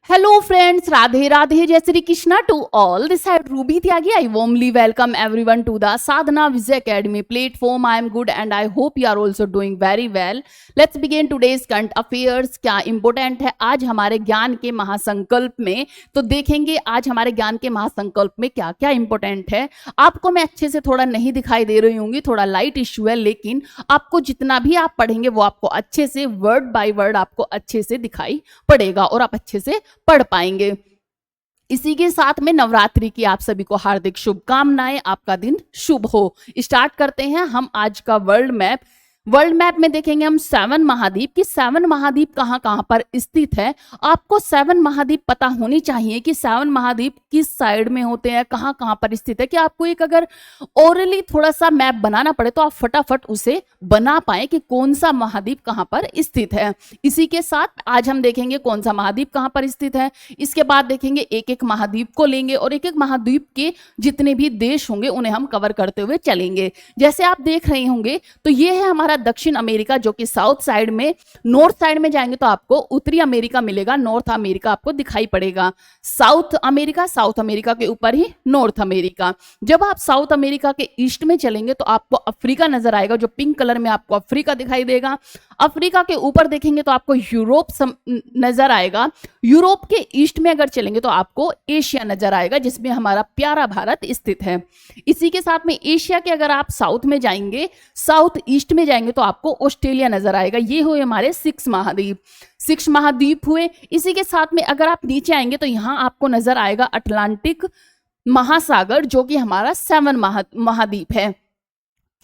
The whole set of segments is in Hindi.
Hello friends, Radhe Radhe Jai Shri Krishna to all. This side Ruby Tyagi. I warmly welcome everyone to the Sadhana Vijay Academy platform. I am good and I hope you are also doing very well. Let's begin today's current affairs. क्या important है आज हमारे ज्ञान के महासंकल्प में, तो देखेंगे आज हमारे ज्ञान के महासंकल्प में क्या क्या important है। आपको मैं अच्छे से थोड़ा नहीं दिखाई दे रही होंगी, थोड़ा लाइट इश्यू है, लेकिन आपको जितना भी आप पढ़ेंगे वो आपको अच्छे से वर्ड बाय वर्ड आपको अच्छे से दिखाई पड़ेगा और आप अच्छे से पढ़ पाएंगे। इसी के साथ में नवरात्रि की आप सभी को हार्दिक शुभकामनाएं। आपका दिन शुभ हो। स्टार्ट करते हैं हम आज का वर्ल्ड मैप। वर्ल्ड मैप में देखेंगे हम 7 महाद्वीप की 7 महाद्वीप कहाँ कहाँ पर स्थित है। आपको 7 महाद्वीप पता होनी चाहिए कि 7 महाद्वीप किस साइड में होते हैं, कहाँ कहाँ पर स्थित है, कि आपको एक अगर ओरली थोड़ा सा मैप बनाना पड़े तो आप फटाफट उसे बना पाए कि कौन सा महाद्वीप कहाँ पर स्थित है। इसी के साथ आज हम देखेंगे कौन सा महाद्वीप कहाँ पर स्थित है। इसके बाद देखेंगे एक एक महाद्वीप को लेंगे और एक एक महाद्वीप के जितने भी देश होंगे उन्हें हम कवर करते हुए चलेंगे। जैसे आप देख रहे होंगे तो ये है हमारा दक्षिण अमेरिका, जो कि साउथ साइड में। नॉर्थ साइड में जाएंगे तो आपको उत्तरी अमेरिका मिलेगा, नॉर्थ अमेरिका आपको दिखाई पड़ेगा। साउथ अमेरिका के ऊपर ही नॉर्थ अमेरिका। जब आप साउथ अमेरिका के ईस्ट में चलेंगे तो आपको अफ्रीका नजर आएगा, जो पिंक कलर में आपको अफ्रीका दिखाई देगा। अफ्रीका के ऊपर देखेंगे तो आपको यूरोप नजर आएगा। यूरोप के ईस्ट में अगर चलेंगे तो आपको एशिया नजर आएगा, जिसमें हमारा प्यारा भारत स्थित है। इसी के साथ में एशिया के अगर आप साउथ में जाएंगे, साउथ ईस्ट में जाएंगे तो आपको ऑस्ट्रेलिया नजर आएगा। ये हुए हमारे 6 महाद्वीप हुए। इसी के साथ में अगर आप नीचे आएंगे तो यहाँ आपको नजर आएगा अटलांटिक महासागर, जो कि हमारा 7 महाद्वीप है।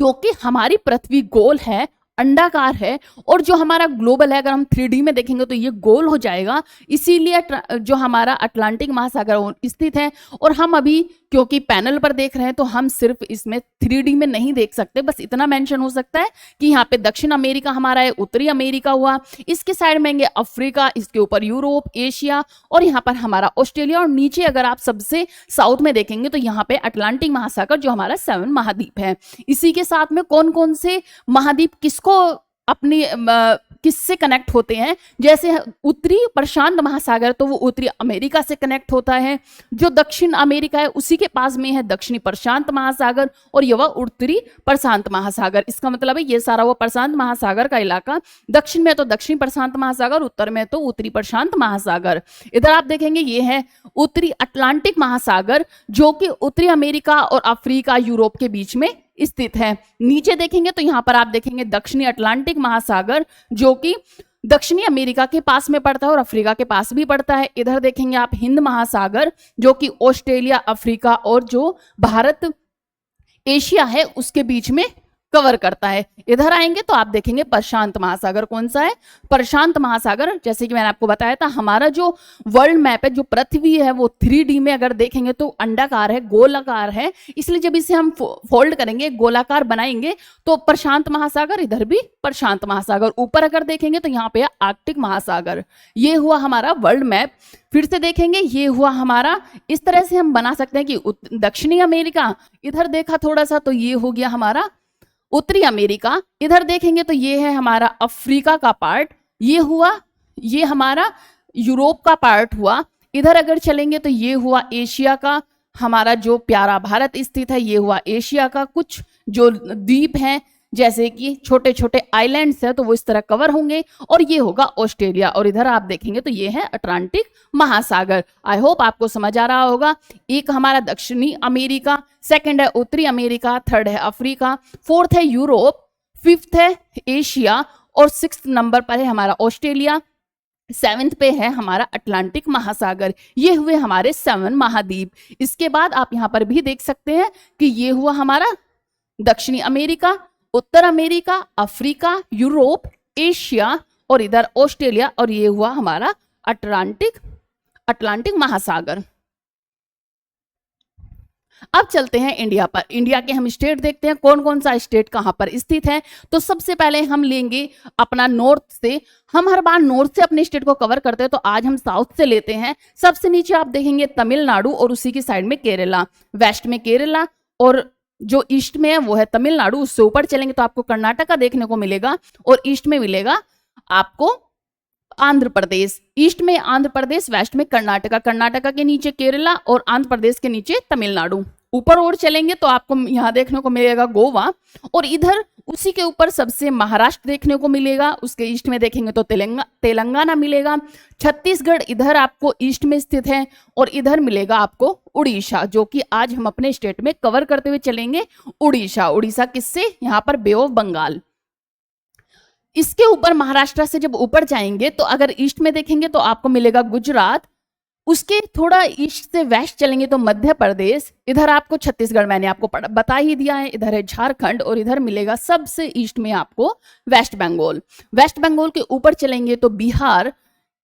क्योंकि हमारी पृथ्वी गोल है, अंडाकार है, और जो हमारा ग्लोबल है अगर हम 3D में देखेंगे तो ये गोल हो जाएगा। इसीलिए जो हमारा अटलांटिक महासागर स्थित है। और हम अभी क्योंकि पैनल पर देख रहे हैं तो हम सिर्फ इसमें 3D में नहीं देख सकते, बस इतना मेंशन हो सकता है कि यहाँ पे दक्षिण अमेरिका हमारा है, उत्तरी अमेरिका हुआ, इसके साइड में आएंगे अफ्रीका, इसके ऊपर यूरोप, एशिया, और यहाँ पर हमारा ऑस्ट्रेलिया, और नीचे अगर आप सबसे साउथ में देखेंगे तो यहाँ पे अटलांटिक महासागर, जो हमारा 7 महाद्वीप है। इसी के साथ में कौन कौन से महाद्वीप किसको अपनी किससे कनेक्ट होते हैं, जैसे उत्तरी प्रशांत महासागर तो वो उत्तरी अमेरिका से कनेक्ट होता है। जो दक्षिण अमेरिका है उसी के पास में है दक्षिणी प्रशांत महासागर, और यह उत्तरी प्रशांत महासागर। इसका मतलब है ये सारा वो प्रशांत महासागर का इलाका, दक्षिण में तो दक्षिणी प्रशांत महासागर, उत्तर में तो उत्तरी प्रशांत महासागर। इधर आप देखेंगे ये है उत्तरी अटलांटिक महासागर, जो कि उत्तरी अमेरिका और अफ्रीका, यूरोप के बीच में स्थित है। नीचे देखेंगे तो यहाँ पर आप देखेंगे दक्षिणी अटलांटिक महासागर, जो कि दक्षिणी अमेरिका के पास में पड़ता है और अफ्रीका के पास भी पड़ता है। इधर देखेंगे आप हिंद महासागर, जो कि ऑस्ट्रेलिया, अफ्रीका और जो भारत, एशिया है उसके बीच में कवर करता है। इधर आएंगे तो आप देखेंगे प्रशांत महासागर। कौन सा है? प्रशांत महासागर। जैसे कि मैंने आपको बताया था, हमारा जो वर्ल्ड मैप है, जो पृथ्वी है, वो 3D में अगर देखेंगे तो अंडाकार है, गोलाकार है, इसलिए जब इसे हम फोल्ड करेंगे, गोलाकार बनाएंगे, तो प्रशांत महासागर, इधर भी प्रशांत महासागर। ऊपर अगर देखेंगे तो यहाँ पे आर्कटिक महासागर। ये हुआ हमारा वर्ल्ड मैप। फिर से देखेंगे ये हुआ हमारा, इस तरह से हम बना सकते हैं कि दक्षिणी अमेरिका, इधर देखा थोड़ा सा तो ये हो गया हमारा उत्तरी अमेरिका। इधर देखेंगे तो ये है हमारा अफ्रीका का पार्ट, ये हुआ, ये हमारा यूरोप का पार्ट हुआ। इधर अगर चलेंगे तो ये हुआ एशिया का, हमारा जो प्यारा भारत स्थित है, ये हुआ एशिया का। कुछ जो द्वीप हैं, जैसे कि छोटे छोटे आइलैंड्स हैं, तो वो इस तरह कवर होंगे, और ये होगा ऑस्ट्रेलिया। और इधर आप देखेंगे तो ये है अटलांटिक महासागर। आई होप आपको समझ आ रहा होगा। एक हमारा दक्षिणी अमेरिका, सेकंड है उत्तरी अमेरिका, थर्ड है अफ्रीका, फोर्थ है यूरोप, फिफ्थ है एशिया, और 6th नंबर पर है हमारा ऑस्ट्रेलिया, 7th पे है हमारा अटलांटिक महासागर। ये हुए हमारे 7 महाद्वीप। इसके बाद आप यहाँ पर भी देख सकते हैं कि ये हुआ हमारा दक्षिणी अमेरिका, उत्तर अमेरिका, अफ्रीका, यूरोप, एशिया, और इधर ऑस्ट्रेलिया, और ये हुआ हमारा अटलांटिक महासागर। अब चलते हैं इंडिया पर। इंडिया के हम स्टेट देखते हैं, कौन कौन सा स्टेट कहां पर स्थित है। तो सबसे पहले हम लेंगे अपना नॉर्थ से। हम हर बार नॉर्थ से अपने स्टेट को कवर करते हैं, तो आज हम साउथ से लेते हैं। सबसे नीचे आप देखेंगे तमिलनाडु, और उसी की साइड में केरला। वेस्ट में केरला, और जो ईस्ट में है वो है तमिलनाडु। उससे ऊपर चलेंगे तो आपको कर्नाटका देखने को मिलेगा, और ईस्ट में मिलेगा आपको आंध्र प्रदेश, ईस्ट में आंध्र प्रदेश, वेस्ट में कर्नाटका, कर्नाटका के नीचे केरला और आंध्र प्रदेश के नीचे तमिलनाडु। ऊपर और चलेंगे तो आपको यहाँ देखने को मिलेगा गोवा, और इधर उसी के ऊपर सबसे महाराष्ट्र देखने को मिलेगा। उसके ईस्ट में देखेंगे तो तेलंगाना मिलेगा। छत्तीसगढ़ इधर आपको ईस्ट में स्थित है, और इधर मिलेगा आपको उड़ीसा, जो कि आज हम अपने स्टेट में कवर करते हुए चलेंगे। उड़ीसा, उड़ीसा किससे? यहाँ पर बे ऑफ बंगाल। इसके ऊपर महाराष्ट्र से जब ऊपर जाएंगे तो अगर ईस्ट में देखेंगे तो आपको मिलेगा गुजरात। उसके थोड़ा ईस्ट से वेस्ट चलेंगे तो मध्य प्रदेश, इधर आपको छत्तीसगढ़ मैंने आपको बता ही दिया है, इधर है झारखंड, और इधर मिलेगा सबसे ईस्ट में आपको वेस्ट बंगाल। वेस्ट बंगाल के ऊपर चलेंगे तो बिहार,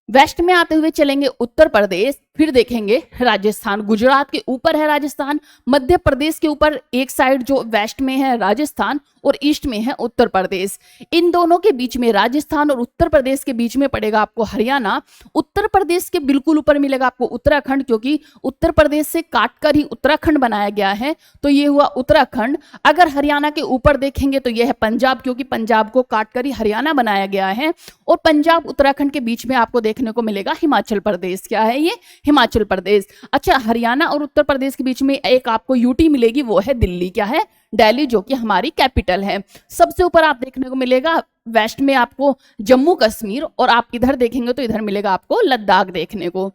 वेस्ट में आते हुए चलेंगे उत्तर प्रदेश, फिर देखेंगे राजस्थान। गुजरात के ऊपर है राजस्थान, मध्य प्रदेश के ऊपर एक साइड जो वेस्ट में है राजस्थान और ईस्ट में है उत्तर प्रदेश। इन दोनों के बीच में, राजस्थान और उत्तर प्रदेश के बीच में पड़ेगा आपको हरियाणा। उत्तर प्रदेश के बिल्कुल ऊपर मिलेगा आपको उत्तराखंड, क्योंकि उत्तर प्रदेश से काटकर ही उत्तराखंड बनाया गया है, तो ये हुआ उत्तराखंड। अगर हरियाणा के ऊपर देखेंगे तो यह है पंजाब, क्योंकि पंजाब को काटकर ही हरियाणा बनाया गया है। और पंजाब उत्तराखंड के बीच में आपको देखने को मिलेगा हिमाचल प्रदेश। क्या है ये? हिमाचल प्रदेश। अच्छा, हरियाणा और उत्तर प्रदेश के बीच में एक आपको यूटी मिलेगी, वो है दिल्ली। क्या है? दिल्ली, जो कि हमारी कैपिटल है। सबसे ऊपर आप देखने को मिलेगा वेस्ट में आपको जम्मू कश्मीर, और आप इधर देखेंगे तो इधर मिलेगा आपको लद्दाख देखने को।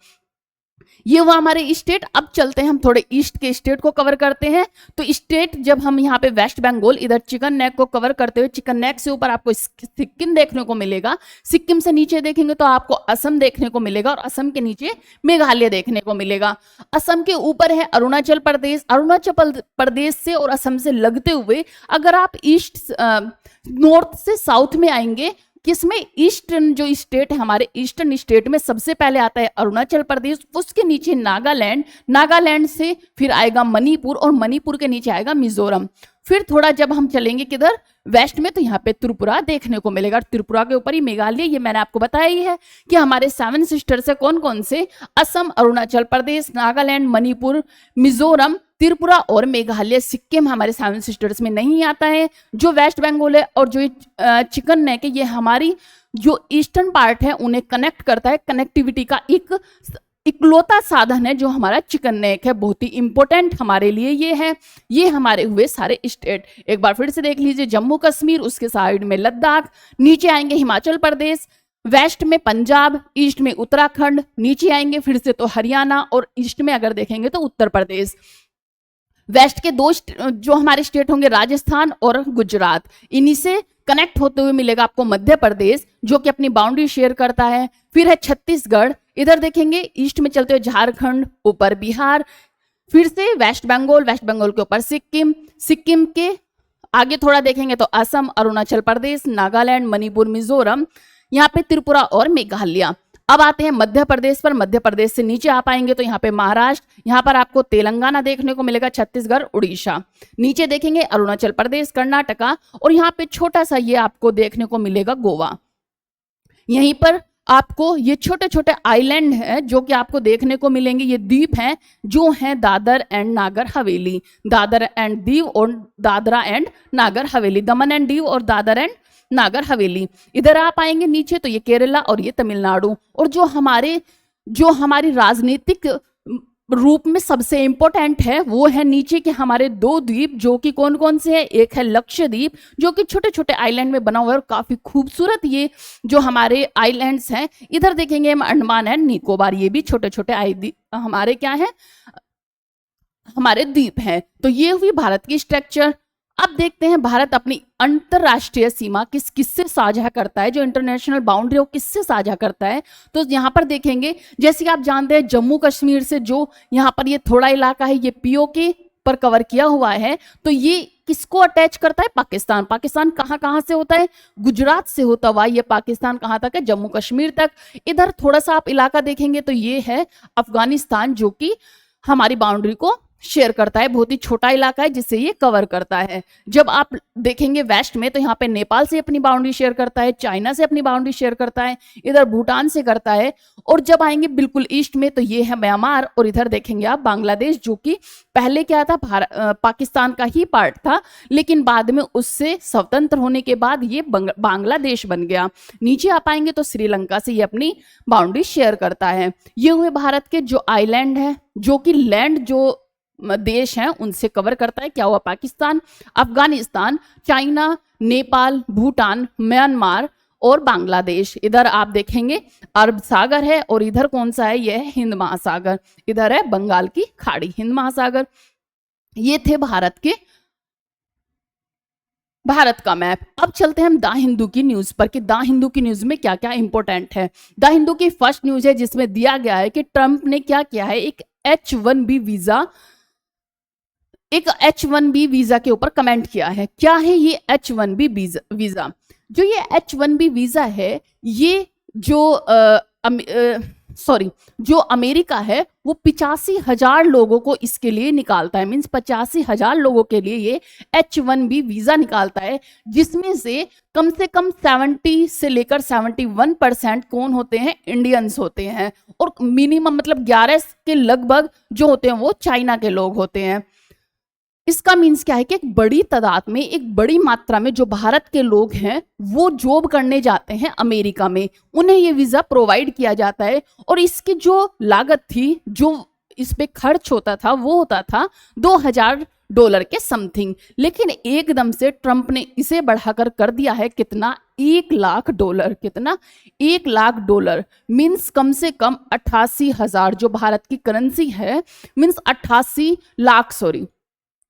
ये हुआ हमारे स्टेट। अब चलते हैं हम थोड़े ईस्ट के स्टेट को कवर करते हैं। तो स्टेट जब हम यहाँ पे वेस्ट बंगाल, इधर चिकन नेक को कवर करते हुए, चिकन नेक से ऊपर आपको सिक्किम देखने को मिलेगा। सिक्किम से नीचे देखेंगे तो आपको असम देखने को मिलेगा, और असम के नीचे मेघालय देखने को मिलेगा। असम के ऊपर है अरुणाचल प्रदेश। अरुणाचल प्रदेश से और असम से लगते हुए अगर आप ईस्ट नॉर्थ से साउथ में आएंगे, किसमें? ईस्टर्न जो स्टेट है हमारे, ईस्टर्न स्टेट में सबसे पहले आता है अरुणाचल प्रदेश, उसके नीचे नागालैंड, नागालैंड से फिर आएगा मणिपुर, और मणिपुर के नीचे आएगा मिजोरम। फिर थोड़ा जब हम चलेंगे किधर वेस्ट में तो यहाँ पे त्रिपुरा देखने को मिलेगा। त्रिपुरा के ऊपर ही मेघालय। ये मैंने आपको बताया ही है कि हमारे 7 सिस्टर्स है कौन कौन से? असम, अरुणाचल प्रदेश, नागालैंड, मणिपुर, मिजोरम, त्रिपुरा और मेघालय। सिक्किम हमारे 7 सिस्टर्स में नहीं आता है। जो वेस्ट बंगाल है और जो चिकन नेक है, ये हमारी जो ईस्टर्न पार्ट है उन्हें कनेक्ट करता है। कनेक्टिविटी का एक इकलौता साधन है जो हमारा चिकन नेक है, बहुत ही इंपॉर्टेंट हमारे लिए ये है। ये हमारे हुए सारे स्टेट। एक बार फिर से देख लीजिए, जम्मू कश्मीर, उसके साइड में लद्दाख, नीचे आएंगे हिमाचल प्रदेश, वेस्ट में पंजाब, ईस्ट में उत्तराखंड, नीचे आएंगे फिर से तो हरियाणा, और ईस्ट में अगर देखेंगे तो उत्तर प्रदेश। वेस्ट के दो जो हमारे स्टेट होंगे राजस्थान और गुजरात। इन्हीं से कनेक्ट होते हुए मिलेगा आपको मध्य प्रदेश, जो कि अपनी बाउंड्री शेयर करता है। फिर है छत्तीसगढ़, इधर देखेंगे ईस्ट में चलते हुए झारखंड, ऊपर बिहार, फिर से वेस्ट बंगाल, वेस्ट बंगाल के ऊपर सिक्किम, सिक्किम के आगे थोड़ा देखेंगे तो असम, अरुणाचल प्रदेश, नागालैंड, मणिपुर, मिजोरम, यहाँ पे त्रिपुरा और मेघालय। अब आते हैं मध्य प्रदेश पर। मध्य प्रदेश से नीचे आ पाएंगे तो यहाँ पे महाराष्ट्र, यहाँ पर आपको तेलंगाना देखने को मिलेगा, छत्तीसगढ़, उड़ीसा। नीचे देखेंगे अरुणाचल प्रदेश, कर्नाटका, और यहाँ पे छोटा सा ये आपको देखने को मिलेगा गोवा। यहीं पर आपको ये छोटे छोटे आइलैंड है जो कि आपको देखने को मिलेंगे। ये द्वीप हैं जो हैं दादर एंड नागर हवेली, दादर एंड दीव और Dadra and Nagar Haveli, Daman and Diu और दादर एंड नागर हवेली। इधर आप आएंगे नीचे तो ये केरला और ये तमिलनाडु। और जो हमारी राजनीतिक रूप में सबसे इंपॉर्टेंट है वो है नीचे के हमारे 2 द्वीप, जो कि कौन कौन से हैं? एक है लक्षद्वीप, जो कि छोटे छोटे आइलैंड में बना हुआ है और काफी खूबसूरत ये जो हमारे आइलैंड्स हैं। इधर देखेंगे हम अंडमान एंड निकोबार, ये भी छोटे छोटे हमारे क्या है? हमारे द्वीप हैं। तो ये हुई भारत की स्ट्रक्चर। अब देखते हैं भारत अपनी अंतरराष्ट्रीय सीमा किससे साझा करता है, जो इंटरनेशनल बाउंड्री वो किससे साझा करता है। तो यहाँ पर देखेंगे, जैसे कि आप जानते हैं जम्मू कश्मीर से जो यहाँ पर ये थोड़ा इलाका है ये पीओके पर कवर किया हुआ है, तो ये किसको अटैच करता है? पाकिस्तान। पाकिस्तान कहाँ से होता है? गुजरात से होता हुआ ये पाकिस्तान कहाँ तक है? जम्मू कश्मीर तक। इधर थोड़ा सा आप इलाका देखेंगे तो ये है अफगानिस्तान, जो कि हमारी बाउंड्री को शेयर करता है, बहुत ही छोटा इलाका है जिसे ये कवर करता है। जब आप देखेंगे वेस्ट में तो यहाँ पे नेपाल से अपनी बाउंड्री शेयर करता है, चाइना से अपनी बाउंड्री शेयर करता है, इधर भूटान से करता है, और जब आएंगे बिल्कुल ईस्ट में तो ये है म्यांमार, और इधर देखेंगे आप बांग्लादेश, जो कि पहले क्या था, पाकिस्तान का ही पार्ट था, लेकिन बाद में उससे स्वतंत्र होने के बाद ये बांग्लादेश बन गया। नीचे आप आएंगे तो श्रीलंका से ये अपनी बाउंड्री शेयर करता है। ये हुए भारत के जो आइलैंड है, जो कि लैंड जो देश हैं उनसे कवर करता है। क्या हुआ, पाकिस्तान, अफगानिस्तान, चाइना, नेपाल, भूटान, म्यांमार और बांग्लादेश। इधर आप देखेंगे अरब सागर है, और इधर कौन सा है, यह है हिंद महासागर, इधर है बंगाल की खाड़ी, हिंद महासागर। ये थे भारत का मैप। अब चलते हैं हम द हिंदू की न्यूज पर कि द हिंदू की न्यूज में क्या क्या इंपॉर्टेंट है। द हिंदू की फर्स्ट न्यूज है जिसमें दिया गया है कि ट्रंप ने क्या किया है, एक H1B वीजा के ऊपर कमेंट किया है। क्या है ये H1B वीजा? जो ये H1B वीजा है, ये जो अमेरिका है वो 85,000 लोगों को इसके लिए निकालता है, मीन्स 85,000 लोगों के लिए ये H1B वीजा निकालता है, जिसमें से कम 70 से लेकर 71% कौन होते हैं, इंडियंस होते हैं, और मिनिमम मतलब 11 के लगभग जो होते हैं वो चाइना के लोग होते हैं। इसका मीन्स क्या है कि एक बड़ी तादाद में, एक बड़ी मात्रा में जो भारत के लोग हैं वो जॉब करने जाते हैं अमेरिका में, उन्हें ये वीजा प्रोवाइड किया जाता है। और इसकी जो लागत थी, जो इस पे खर्च होता था, वो होता था $2,000 के समथिंग, लेकिन एकदम से ट्रंप ने इसे बढ़ाकर कर दिया है कितना, $1,00,000। कितना, $1,00,000 मीन्स कम से कम 88,000 जो भारत की करेंसी है, मीन्स 88 लाख, सॉरी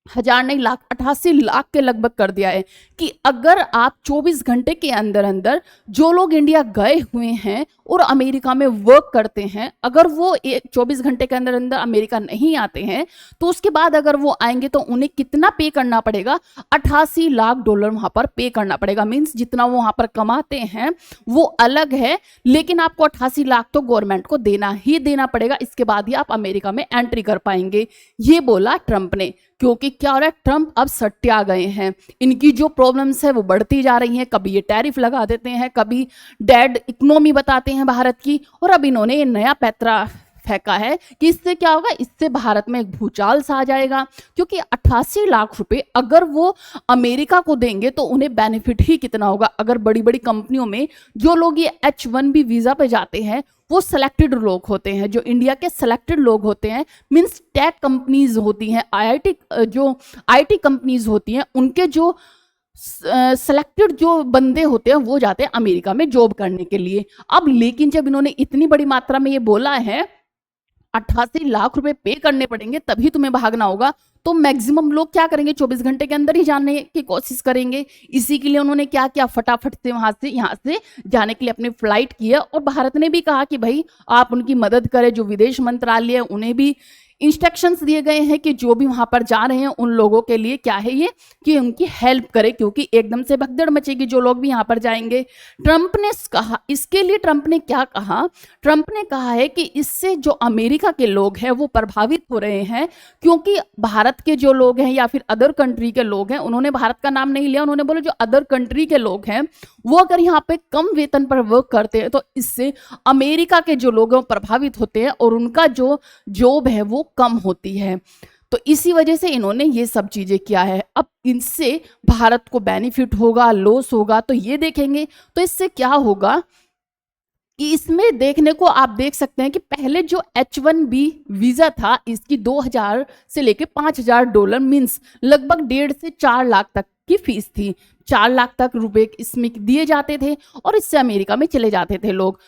हजार नहीं लाख, 88 लाख के लगभग कर दिया है कि अगर आप 24 घंटे के अंदर अंदर जो लोग इंडिया गए हुए हैं और अमेरिका में वर्क करते हैं, अगर वो 24 घंटे के अंदर अंदर अमेरिका नहीं आते हैं तो उसके बाद अगर वो आएंगे तो उन्हें कितना पे करना पड़ेगा, $88 लाख वहां पर पे करना पड़ेगा। मीन्स जितना वो वहां पर कमाते हैं वो अलग है, लेकिन आपको 88 लाख तो गवर्नमेंट को देना ही देना पड़ेगा, इसके बाद ही आप अमेरिका में एंट्री कर पाएंगे, ये बोला ट्रंप ने। क्योंकि क्या हो रहा है, ट्रंप अब सट्टा गए हैं, इनकी जो प्रॉब्लम्स है वो बढ़ती जा रही हैं, कभी ये टैरिफ लगा देते हैं, कभी डेड इकोनॉमी बताते हैं भारत की, और अब इन्होंने ये नया पैतरा फेंका है कि इससे क्या होगा, इससे भारत में एक भूचाल सा आ जाएगा। क्योंकि 88 लाख रुपए अगर वो अमेरिका को देंगे तो उन्हें बेनिफिट ही कितना होगा। अगर बड़ी बड़ी कंपनियों में जो लोग ये H1B वीजा पे जाते हैं वो सिलेक्टेड लोग होते हैं, जो इंडिया के सिलेक्टेड लोग होते हैं, मीन्स टेक कंपनीज होती हैं, IT कंपनीज होती हैं, उनके जो सिलेक्टेड जो बंदे होते हैं वो जाते हैं अमेरिका में जॉब करने के लिए। अब लेकिन जब इन्होंने इतनी बड़ी मात्रा में ये बोला है 88 लाख रुपए पे करने पड़ेंगे तभी तुम्हें भागना होगा, तो मैक्सिमम लोग क्या करेंगे, 24 घंटे के अंदर ही जाने की कोशिश करेंगे। इसी के लिए उन्होंने क्या किया, फटाफट से यहाँ से जाने के लिए अपनी फ्लाइट की है। और भारत ने भी कहा कि भाई आप उनकी मदद करें, जो विदेश मंत्रालय है उन्हें भी इंस्ट्रक्शंस दिए गए हैं कि जो भी वहां पर जा रहे हैं उन लोगों के लिए क्या है ये, कि उनकी हेल्प करे, क्योंकि एकदम से भगदड़ मचेगी जो लोग भी यहाँ पर जाएंगे। ट्रंप ने कहा, इसके लिए ट्रंप ने क्या कहा, ट्रंप ने कहा है कि इससे जो अमेरिका के लोग हैं वो प्रभावित हो रहे हैं, क्योंकि भारत के जो लोग हैं या फिर अदर कंट्री के लोग हैं, उन्होंने भारत का नाम नहीं लिया, उन्होंने बोला जो अदर कंट्री के लोग हैं वो अगर यहाँ पे कम वेतन पर वर्क करते हैं तो इससे अमेरिका के जो लोग हैं वो प्रभावित होते हैं और उनका जो जॉब है वो कम होती है। तो इसी वजह से इन्होंने ये सब चीजें किया है। अब इनसे भारत को बेनिफिट होगा, लॉस होगा, तो ये देखेंगे। तो इससे क्या होगा कि इसमें देखने को आप देख सकते हैं कि पहले जो H1B वीजा था इसकी 2,000 से लेके $5,000 मीन्स लगभग 1.5 से 4 लाख तक की फीस थी। 4 लाख तक रुपए इसमें दिए जाते थे और इससे अमेरिका में चले जाते थे लोग।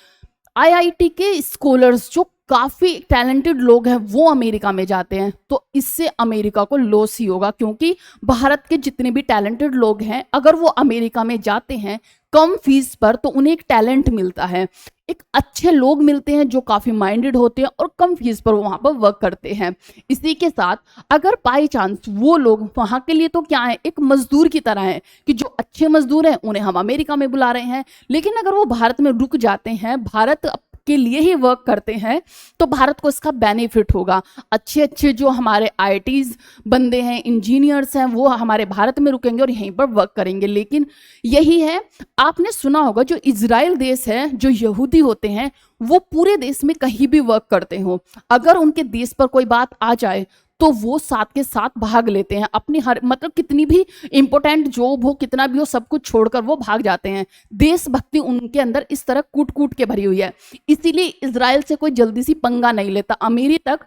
IIT के स्कॉलर्स जो काफी टैलेंटेड लोग हैं वो अमेरिका में जाते हैं, तो इससे अमेरिका को लॉस ही होगा, क्योंकि भारत के जितने भी टैलेंटेड लोग हैं अगर वो अमेरिका में जाते हैं कम फीस पर तो उन्हें एक टैलेंट मिलता है, एक अच्छे लोग मिलते हैं जो काफी माइंडेड होते हैं और कम फीस पर वहां पर वर्क करते हैं। इसी के साथ अगर बाई चांस वो लोग वहां के लिए तो क्या है, एक मजदूर की तरह है कि जो अच्छे मजदूर हैं उन्हें हम अमेरिका में बुला रहे हैं, लेकिन अगर वो भारत में रुक जाते हैं, भारत के लिए ही वर्क करते हैं तो भारत को इसका बेनिफिट होगा। अच्छे अच्छे जो हमारे आईटीज बंदे हैं, इंजीनियर्स हैं, वो हमारे भारत में रुकेंगे और यहीं पर वर्क करेंगे। लेकिन यही है, आपने सुना होगा जो इजराइल देश है, जो यहूदी होते हैं, वो पूरे देश में कहीं भी वर्क करते हो, अगर उनके देश पर कोई बात आ जाए तो वो साथ के साथ भाग लेते हैं। अपनी हर मतलब कितनी भी इंपॉर्टेंट जॉब हो, कितना भी हो, सब कुछ छोड़कर वो भाग जाते हैं। देशभक्ति उनके अंदर इस तरह कूट कूट के भरी हुई है। इसीलिए इजराइल से कोई जल्दी सी पंगा नहीं लेता। अमीरी तक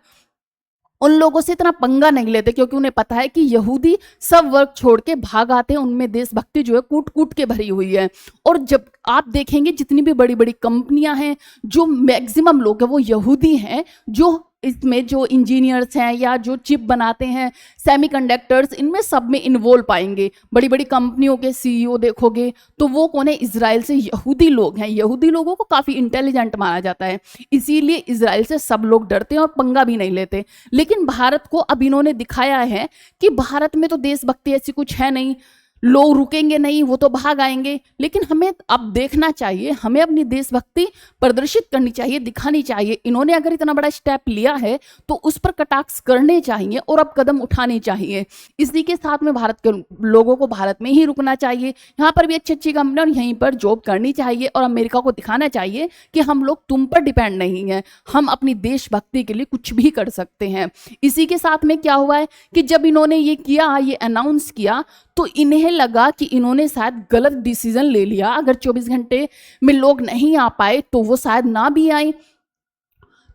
उन लोगों से इतना पंगा नहीं लेते क्योंकि उन्हें पता है कि यहूदी सब वर्क छोड़ के भाग आते हैं, उनमें देशभक्ति जो है कूट कूट के भरी हुई है। और जब आप देखेंगे जितनी भी बड़ी बड़ी कंपनियां हैं, जो मैक्सिमम लोग हैं वो यहूदी हैं, जो इसमें जो इंजीनियर्स हैं या जो चिप बनाते हैं, सेमीकंडक्टर्स, इनमें सब में इन्वॉल्व पाएंगे। बड़ी बड़ी कंपनियों के सीईओ देखोगे तो वो कौन है? इजराइल से यहूदी लोग हैं। यहूदी लोगों को काफ़ी इंटेलिजेंट माना जाता है, इसीलिए इजराइल से सब लोग डरते हैं और पंगा भी नहीं लेते। लेकिन भारत को अब इन्होंने दिखाया है कि भारत में तो देशभक्ति ऐसी कुछ है नहीं, लोग रुकेंगे नहीं, वो तो भाग आएंगे। लेकिन हमें अब देखना चाहिए, हमें अपनी देशभक्ति प्रदर्शित करनी चाहिए, दिखानी चाहिए। इन्होंने अगर इतना बड़ा स्टेप लिया है तो उस पर कटाक्ष करने चाहिए और अब कदम उठाने चाहिए। इसी के साथ में भारत के लोगों को भारत में ही रुकना चाहिए, यहाँ पर भी अच्छी अच्छी कंपनी और यहीं पर जॉब करनी चाहिए और अमेरिका को दिखाना चाहिए कि हम लोग तुम पर डिपेंड नहीं है, हम अपनी देशभक्ति के लिए कुछ भी कर सकते हैं। इसी के साथ में क्या हुआ है कि जब इन्होंने ये किया, ये अनाउंस किया, तो इन्हें लगा कि इन्होंने शायद गलत डिसीजन ले लिया। अगर 24 घंटे में लोग नहीं आ पाए तो वो शायद ना भी आए,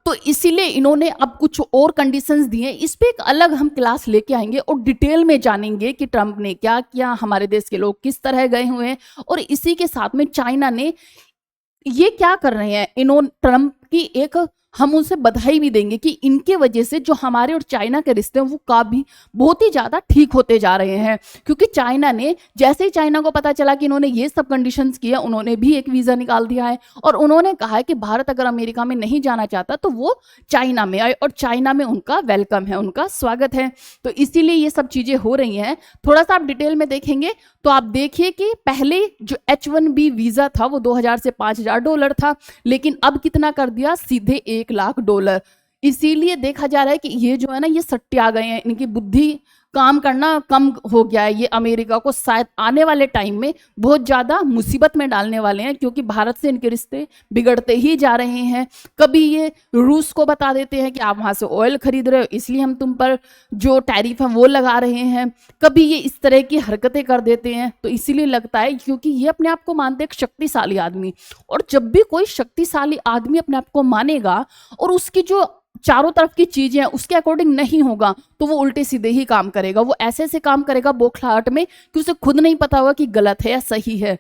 तो इसीलिए इन्होंने अब कुछ और कंडीशंस दिए। इस पे एक अलग हम क्लास लेके आएंगे और डिटेल में जानेंगे कि ट्रंप ने क्या किया, हमारे देश के लोग किस तरह गए हुए हैं, और इसी के साथ में चाइना ने ये क्या कर रहे हैं। इन्होंने ट्रंप की एक हम उनसे बधाई भी देंगे कि इनके वजह से जो हमारे और चाइना के रिश्ते हैं वो काफी बहुत ही ज्यादा ठीक होते जा रहे हैं। क्योंकि चाइना ने, जैसे ही चाइना को पता चला कि इन्होंने ये सब कंडीशंस किया, उन्होंने भी एक वीजा निकाल दिया है और उन्होंने कहा है कि भारत अगर अमेरिका में नहीं जाना चाहता तो वो चाइना में आए और चाइना में उनका वेलकम है, उनका स्वागत है। तो इसीलिए ये सब चीजें हो रही हैं। थोड़ा सा आप डिटेल में देखेंगे तो आप देखिए कि पहले जो H1B वीजा था वो $2000 से $5000 था, लेकिन अब कितना कर दिया? सीधे $1,00,000। इसीलिए देखा जा रहा है कि ये जो है ना, ये सट्टे आ गए हैं, इनकी बुद्धि काम करना कम हो गया है। ये अमेरिका को शायद आने वाले टाइम में बहुत ज़्यादा मुसीबत में डालने वाले हैं, क्योंकि भारत से इनके रिश्ते बिगड़ते ही जा रहे हैं। कभी ये रूस को बता देते हैं कि आप वहाँ से ऑयल खरीद रहे हो इसलिए हम तुम पर जो टैरिफ है वो लगा रहे हैं, कभी ये इस तरह की हरकतें कर देते हैं। तो इसीलिए लगता है, क्योंकि ये अपने आप को मानते हैं एक शक्तिशाली आदमी, और जब भी कोई शक्तिशाली आदमी अपने आप को मानेगा और उसकी जो चारों तरफ की चीजें हैं उसके अकॉर्डिंग नहीं होगा तो वो उल्टे सीधे ही काम करेगा। वो ऐसे ऐसे काम करेगा बौखलाहट में कि उसे खुद नहीं पता होगा कि गलत है या सही है।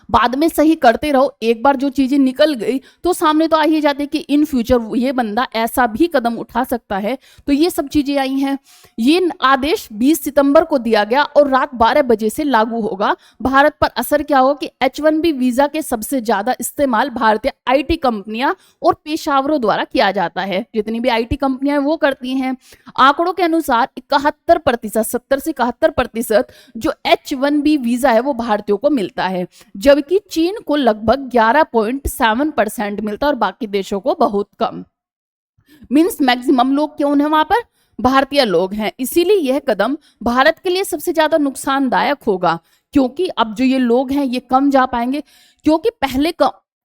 बाद में सही करते रहो, एक बार जो चीजें निकल गई तो सामने तो आ ही जाते कि इन फ्यूचर ये बंदा ऐसा भी कदम उठा सकता है। तो ये सब चीजें आई हैं। ये आदेश 20 सितंबर को दिया गया और रात 12 बजे से लागू होगा। भारत पर असर क्या होगा कि H1B वीजा के सबसे ज्यादा इस्तेमाल भारतीय IT कंपनियां और पेशावरों द्वारा किया जाता है। जितनी भी IT कंपनियां वो करती हैं। आंकड़ों के अनुसार 71%, 70 से 71% जो H1B वीजा है वो भारतीयों को मिलता है, जबकि चीन को लगभग 11.7% मिलता है और बाकी देशों को बहुत कम। मींस मैक्सिमम लोग क्यों हैं वहां पर? भारतीय लोग हैं। इसीलिए यह कदम भारत के लिए सबसे ज्यादा नुकसानदायक होगा, क्योंकि अब जो ये लोग हैं ये कम जा पाएंगे। क्योंकि पहले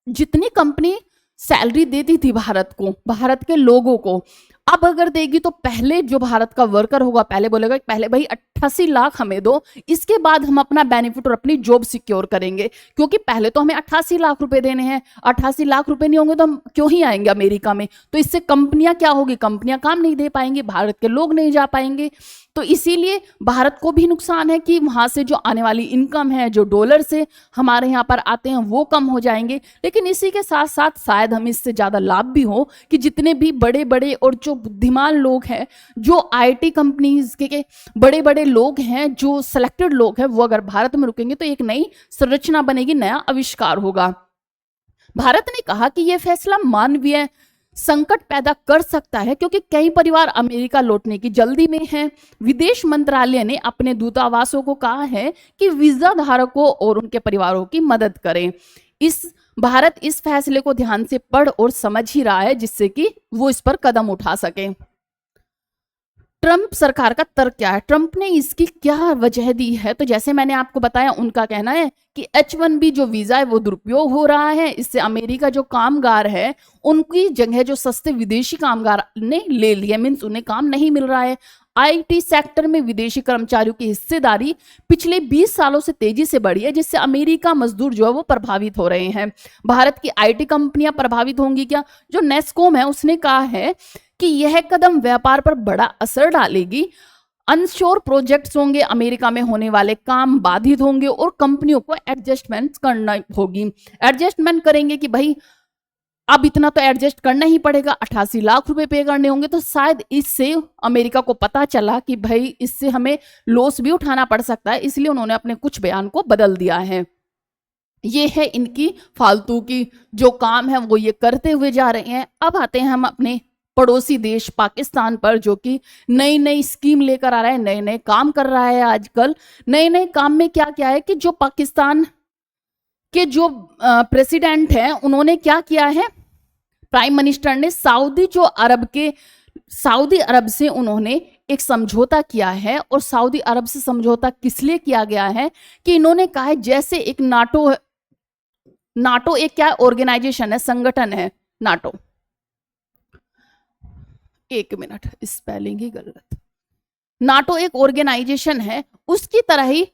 जितनी कंपनी सैलरी देती थी भारत को, भारत के लोगों को, अब अगर देगी तो पहले जो भारत का वर्कर होगा पहले बोलेगा कि पहले भाई 88 लाख हमें दो, इसके बाद हम अपना बेनिफिट और अपनी जॉब सिक्योर करेंगे। क्योंकि पहले तो हमें 88 लाख रुपए देने हैं, 88 लाख रुपए नहीं होंगे तो हम क्यों ही आएंगे अमेरिका में। तो इससे कंपनियां क्या होगी? कंपनियां काम नहीं दे पाएंगी, भारत के लोग नहीं जा पाएंगे। तो इसीलिए भारत को भी नुकसान है कि वहां से जो आने वाली इनकम है, जो डॉलर से हमारे यहाँ पर आते हैं, वो कम हो जाएंगे। लेकिन इसी के साथ साथ शायद हमें इससे ज्यादा लाभ भी हो कि जितने भी बड़े बड़े और जो बुद्धिमान लोग हैं, जो IT कंपनीज के बड़े बड़े लोग हैं, जो सिलेक्टेड लोग हैं, वो अगर भारत में रुकेंगे तो एक नई संरचना बनेगी, नया आविष्कार होगा। भारत ने कहा कि यह फैसला मानवीय संकट पैदा कर सकता है, क्योंकि कई परिवार अमेरिका लौटने की जल्दी में हैं। विदेश मंत्रालय ने अपने दूतावासों को कहा है कि वीजा धारकों और उनके परिवारों की मदद करें। इस भारत इस फैसले को ध्यान से पढ़ और समझ ही रहा है जिससे कि वो इस पर कदम उठा सके। ट्रंप सरकार का तर्क क्या है, ट्रंप ने इसकी क्या वजह दी है? तो जैसे मैंने आपको बताया, उनका कहना है कि H1B जो वीजा है वो दुरुपयोग हो रहा है, इससे अमेरिका जो कामगार है उनकी जगह जो सस्ते विदेशी कामगार ने ले लिया, मीन्स उन्हें काम नहीं मिल रहा है। IT सेक्टर में विदेशी कर्मचारियों की हिस्सेदारी पिछले 20 सालों से तेजी से बढ़ी है, जिससे अमेरिका मजदूर जो है वो प्रभावित हो रहे हैं। भारत की IT कंपनियां प्रभावित होंगी क्या? जो नेस्कॉम है उसने कहा है कि यह कदम व्यापार पर बड़ा असर डालेगी। अनश्योर प्रोजेक्ट्स होंगे, अमेरिका में होने वाले काम बाधित होंगे और कंपनियों को एडजस्टमेंट करना होगी। एडजस्टमेंट करेंगे कि भाई अब इतना तो एडजस्ट करना ही पड़ेगा, 88 लाख रुपए पे करने होंगे। तो शायद इससे अमेरिका को पता चला कि भाई इससे हमें लॉस भी उठाना पड़ सकता है, इसलिए उन्होंने अपने कुछ बयान को बदल दिया है। ये है इनकी फालतू की जो काम है वो ये करते हुए जा रहे हैं। अब आते हैं हम अपने पड़ोसी देश पाकिस्तान पर, जो कि नई नई स्कीम लेकर आ रहा है, नए नए काम कर रहा है। आजकल नए नए काम में क्या क्या है कि जो पाकिस्तान के जो प्रेसिडेंट हैं उन्होंने क्या किया है, प्राइम मिनिस्टर ने सऊदी अरब से उन्होंने एक समझौता किया है। और सऊदी अरब से समझौता किस लिए किया गया है कि इन्होंने कहा है जैसे एक नाटो एक क्या ऑर्गेनाइजेशन है, संगठन है नाटो, एक मिनट स्पेलिंग ही गलत, नाटो एक ऑर्गेनाइजेशन है, उसकी तरह ही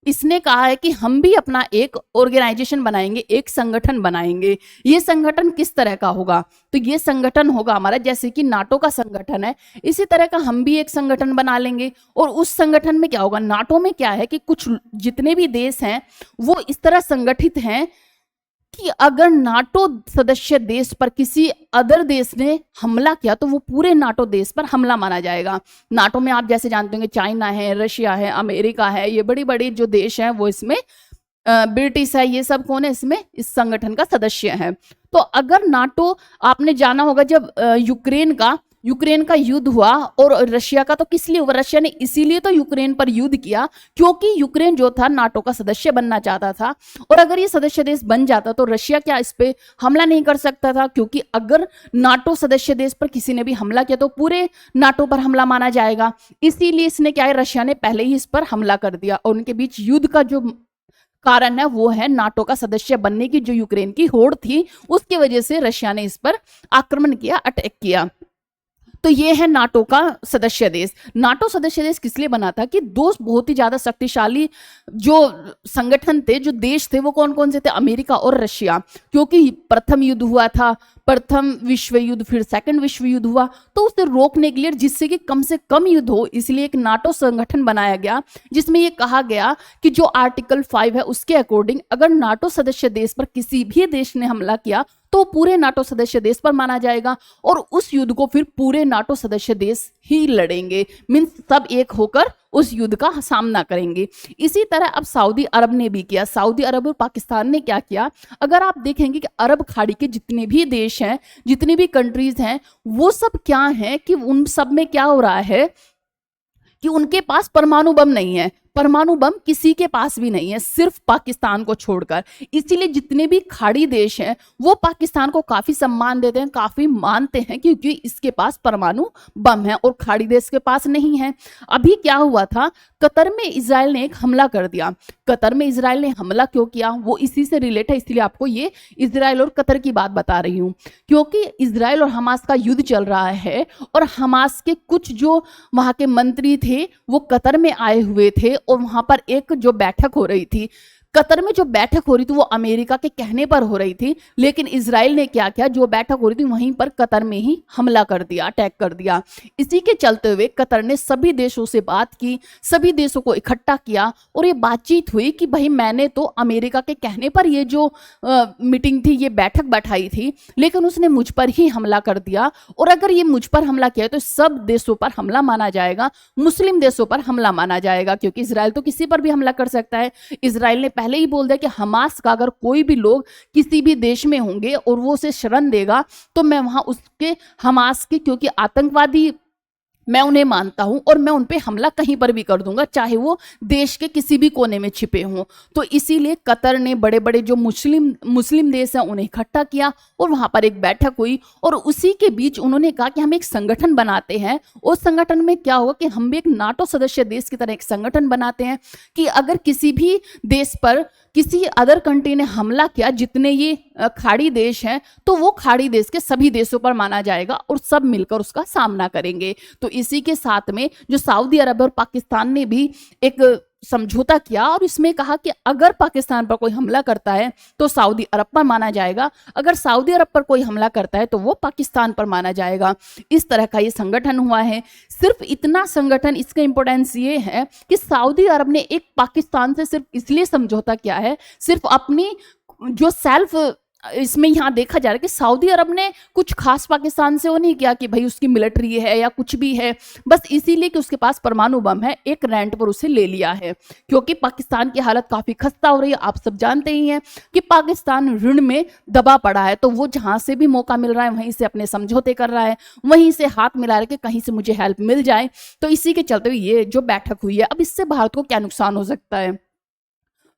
इसने कहा है कि हम भी अपना एक ऑर्गेनाइजेशन बनाएंगे, एक संगठन बनाएंगे। ये संगठन किस तरह का होगा? तो ये संगठन होगा हमारा, जैसे कि नाटो का संगठन है इसी तरह का हम भी एक संगठन बना लेंगे। और उस संगठन में क्या होगा, नाटो में क्या है कि कुछ जितने भी देश हैं वो इस तरह संगठित हैं कि अगर नाटो सदस्य देश पर किसी अदर देश ने हमला किया तो वो पूरे नाटो देश पर हमला माना जाएगा। नाटो में आप जैसे जानते होंगे चाइना है, रशिया है, अमेरिका है, ये बड़ी बड़ी जो देश हैं वो इसमें, ब्रिटिश है, ये सब कौन है इसमें, इस संगठन का सदस्य है। तो अगर नाटो, आपने जाना होगा जब यूक्रेन का युद्ध हुआ और रशिया का, तो किस लिए हुआ? रशिया ने इसीलिए तो यूक्रेन पर युद्ध किया क्योंकि यूक्रेन जो था नाटो का सदस्य बनना चाहता था। और अगर ये सदस्य देश बन जाता तो रशिया क्या इस पे हमला नहीं कर सकता था, क्योंकि अगर नाटो सदस्य देश पर किसी ने भी हमला किया तो पूरे नाटो पर हमला माना जाएगा। इसीलिए इसने क्या है, रशिया ने पहले ही इस पर हमला कर दिया। और उनके बीच युद्ध का जो कारण है वो है नाटो का सदस्य बनने की जो यूक्रेन की होड़ थी, उसकी वजह से रशिया ने इस पर आक्रमण किया, अटैक किया। तो ये है नाटो का सदस्य देश। नाटो सदस्य देश किस लिए बना था कि दो बहुत ही ज्यादा शक्तिशाली जो संगठन थे, जो देश थे, वो कौन कौन से थे? अमेरिका और रशिया। क्योंकि प्रथम युद्ध हुआ था, प्रथम विश्व युद्ध, फिर सेकंड विश्व युद्ध हुआ, तो उसे रोकने के लिए, जिससे कि कम से कम युद्ध हो, इसलिए एक नाटो संगठन बनाया गया, जिसमें यह कहा गया कि जो आर्टिकल 5 है उसके अकॉर्डिंग अगर नाटो सदस्य देश पर किसी भी देश ने हमला किया तो पूरे नाटो सदस्य देश पर माना जाएगा और उस युद्ध को फिर पूरे नाटो सदस्य देश ही लड़ेंगे, मीन्स सब एक होकर उस युद्ध का सामना करेंगे। इसी तरह अब सऊदी अरब ने भी किया। सऊदी अरब और पाकिस्तान ने क्या किया, अगर आप देखेंगे कि अरब खाड़ी के जितने भी देश हैं, जितनी भी कंट्रीज हैं, वो सब क्या हैं कि उन सब में क्या हो रहा है कि उनके पास परमाणु बम नहीं है। परमाणु बम किसी के पास भी नहीं है, सिर्फ पाकिस्तान को छोड़कर। इसीलिए जितने भी खाड़ी देश हैं वो पाकिस्तान को काफी सम्मान देते हैं, काफी मानते हैं, क्योंकि इसके पास परमाणु बम है और खाड़ी देश के पास नहीं है। अभी क्या हुआ था, कतर में इजराइल ने एक हमला कर दिया। कतर में इजराइल ने हमला क्यों किया, वो इसी से रिलेट है, इसलिए आपको ये इजराइल और कतर की बात बता रही हूँ। क्योंकि इजराइल और हमास का युद्ध चल रहा है और हमास के कुछ जो वहां के मंत्री थे वो कतर में आए हुए थे और वहां पर एक जो बैठक हो रही थी, कतर में जो बैठक हो रही थी वो अमेरिका के कहने पर हो रही थी, लेकिन इजराइल ने क्या किया, जो बैठक हो रही थी वहीं पर कतर में ही हमला कर दिया, अटैक कर दिया। इसी के चलते हुए कतर ने सभी देशों से बात की, सभी देशों को इकट्ठा किया और ये बातचीत हुई कि भाई मैंने तो अमेरिका के कहने पर ये जो मीटिंग थी, ये बैठक बैठाई थी, लेकिन उसने मुझ पर ही हमला कर दिया और अगर ये मुझ पर हमला किया तो सब देशों पर हमला माना जाएगा, मुस्लिम देशों पर हमला माना जाएगा, क्योंकि इजराइल तो किसी पर भी हमला कर सकता है। इजराइल ने पहले ही बोल दिया कि हमास का अगर कोई भी लोग किसी भी देश में होंगे और वो उसे शरण देगा तो मैं वहां उसके हमास के, क्योंकि आतंकवादी मैं उन्हें मानता हूं और मैं उन पे हमला कहीं पर भी कर दूंगा, चाहे वो देश के किसी भी कोने में छिपे हों। तो इसीलिए कतर ने बड़े बड़े जो मुस्लिम देश हैं उन्हें इकट्ठा किया और वहां पर एक बैठक हुई और उसी के बीच उन्होंने कहा कि हम एक संगठन बनाते हैं। उस संगठन में क्या होगा कि हम भी एक नाटो सदस्य देश की तरह एक संगठन बनाते हैं कि अगर किसी भी देश पर किसी अदर कंट्री ने हमला किया, जितने ये खाड़ी देश हैं, तो वो खाड़ी देश के सभी देशों पर माना जाएगा और सब मिलकर उसका सामना करेंगे। तो इसी के साथ में जो सऊदी अरब और पाकिस्तान ने भी एक समझौता किया और इसमें कहा कि अगर पाकिस्तान पर कोई हमला करता है तो सऊदी अरब पर माना जाएगा, अगर सऊदी अरब पर कोई हमला करता है तो वो पाकिस्तान पर माना जाएगा। इस तरह का ये संगठन हुआ है। सिर्फ इतना संगठन, इसका इंपॉर्टेंस ये है कि सऊदी अरब ने एक पाकिस्तान से सिर्फ इसलिए समझौता किया है, सिर्फ अपनी जो सेल्फ, इसमें यहाँ देखा जा रहा है कि सऊदी अरब ने कुछ खास पाकिस्तान से वो नहीं किया कि भाई उसकी मिलिट्री है या कुछ भी है, बस इसीलिए कि उसके पास परमाणु बम है, एक रेंट पर उसे ले लिया है। क्योंकि पाकिस्तान की हालत काफी खस्ता हो रही है, आप सब जानते ही हैं कि पाकिस्तान ऋण में दबा पड़ा है, तो वो जहां से भी मौका मिल रहा है वहीं से अपने समझौते कर रहा है, वहीं से हाथ मिला रहा है कि कहीं से मुझे हेल्प मिल जाए। तो इसी के चलते हुए ये जो बैठक हुई है, अब इससे भारत को क्या नुकसान हो सकता है?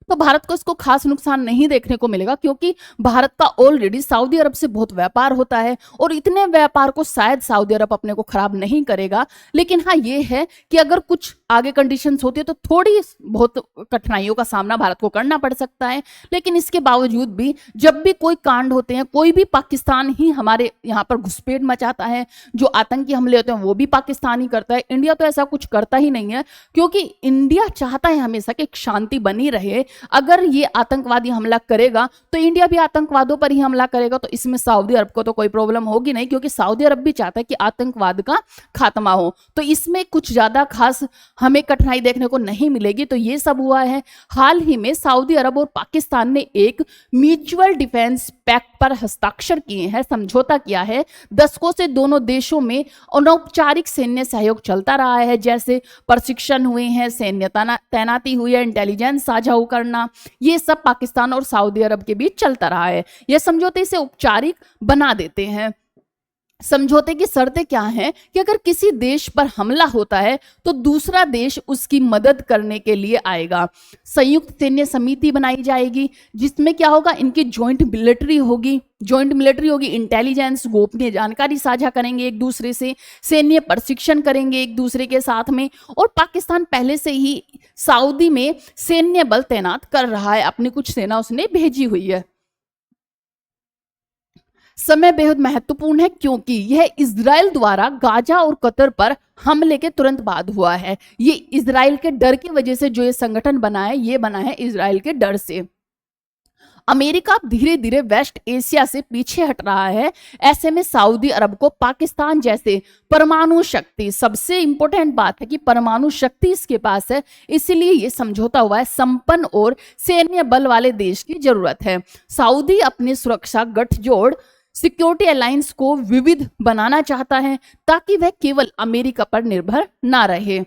तो भारत को इसको खास नुकसान नहीं देखने को मिलेगा, क्योंकि भारत का ऑलरेडी सऊदी अरब से बहुत व्यापार होता है और इतने व्यापार को शायद सऊदी अरब अपने को खराब नहीं करेगा। लेकिन हाँ, ये है कि अगर कुछ आगे कंडीशंस होती है तो थोड़ी बहुत कठिनाइयों का सामना भारत को करना पड़ सकता है। लेकिन इसके बावजूद भी जब भी कोई कांड होते हैं, कोई भी पाकिस्तान ही हमारे यहाँ पर घुसपैठ मचाता है, जो आतंकी हमले होते हैं वो भी पाकिस्तान ही करता है। इंडिया तो ऐसा कुछ करता ही नहीं है, क्योंकि इंडिया चाहता है हमेशा कि शांति बनी रहे। अगर ये आतंकवादी हमला करेगा तो इंडिया भी आतंकवादों पर ही हमला करेगा, तो इसमें सऊदी अरब को तो कोई प्रॉब्लम होगी नहीं, क्योंकि सऊदी अरब भी चाहता है कि आतंकवाद का खात्मा हो। तो इसमें कुछ ज्यादा खास हमें कठिनाई देखने को नहीं मिलेगी। तो ये सब हुआ है। हाल ही में सऊदी अरब और पाकिस्तान ने एक म्यूचुअल डिफेंस पैक्ट पर हस्ताक्षर किए हैं, समझौता किया है। दशकों से दोनों देशों में अनौपचारिक सैन्य सहयोग चलता रहा है, जैसे प्रशिक्षण हुए हैं, सैन्य तैनाती हुई है, इंटेलिजेंस साझा करना, ये सब पाकिस्तान और सऊदी अरब के बीच चलता रहा है। यह समझौते से औपचारिक बना देते हैं। समझौते की शर्तें क्या हैं कि अगर किसी देश पर हमला होता है तो दूसरा देश उसकी मदद करने के लिए आएगा। संयुक्त सैन्य समिति बनाई जाएगी, जिसमें क्या होगा, इनकी जॉइंट मिलिट्री होगी, इंटेलिजेंस, गोपनीय जानकारी साझा करेंगे एक दूसरे से, सैन्य प्रशिक्षण करेंगे एक दूसरे के साथ में। और पाकिस्तान पहले से ही सऊदी में सैन्य बल तैनात कर रहा है, अपनी कुछ सेना उसने भेजी हुई है। समय बेहद महत्वपूर्ण है, क्योंकि यह इजराइल द्वारा गाजा और कतर पर हमले के तुरंत बाद हुआ है। ये इजराइल के डर की वजह से जो ये संगठन बना है, ये बना है इजराइल के डर से। अमेरिका धीरे धीरे वेस्ट एशिया से पीछे हट रहा है। ऐसे में सऊदी अरब को पाकिस्तान जैसे परमाणु शक्ति, सबसे इंपॉर्टेंट बात है कि परमाणु शक्ति इसके पास है, इसलिए ये समझौता हुआ है, संपन्न और सैन्य बल वाले देश की जरूरत है। सऊदी अपनी सुरक्षा गठजोड़ सिक्योरिटी अलायंस को विविध बनाना चाहता है, ताकि वह केवल अमेरिका पर निर्भर ना रहे।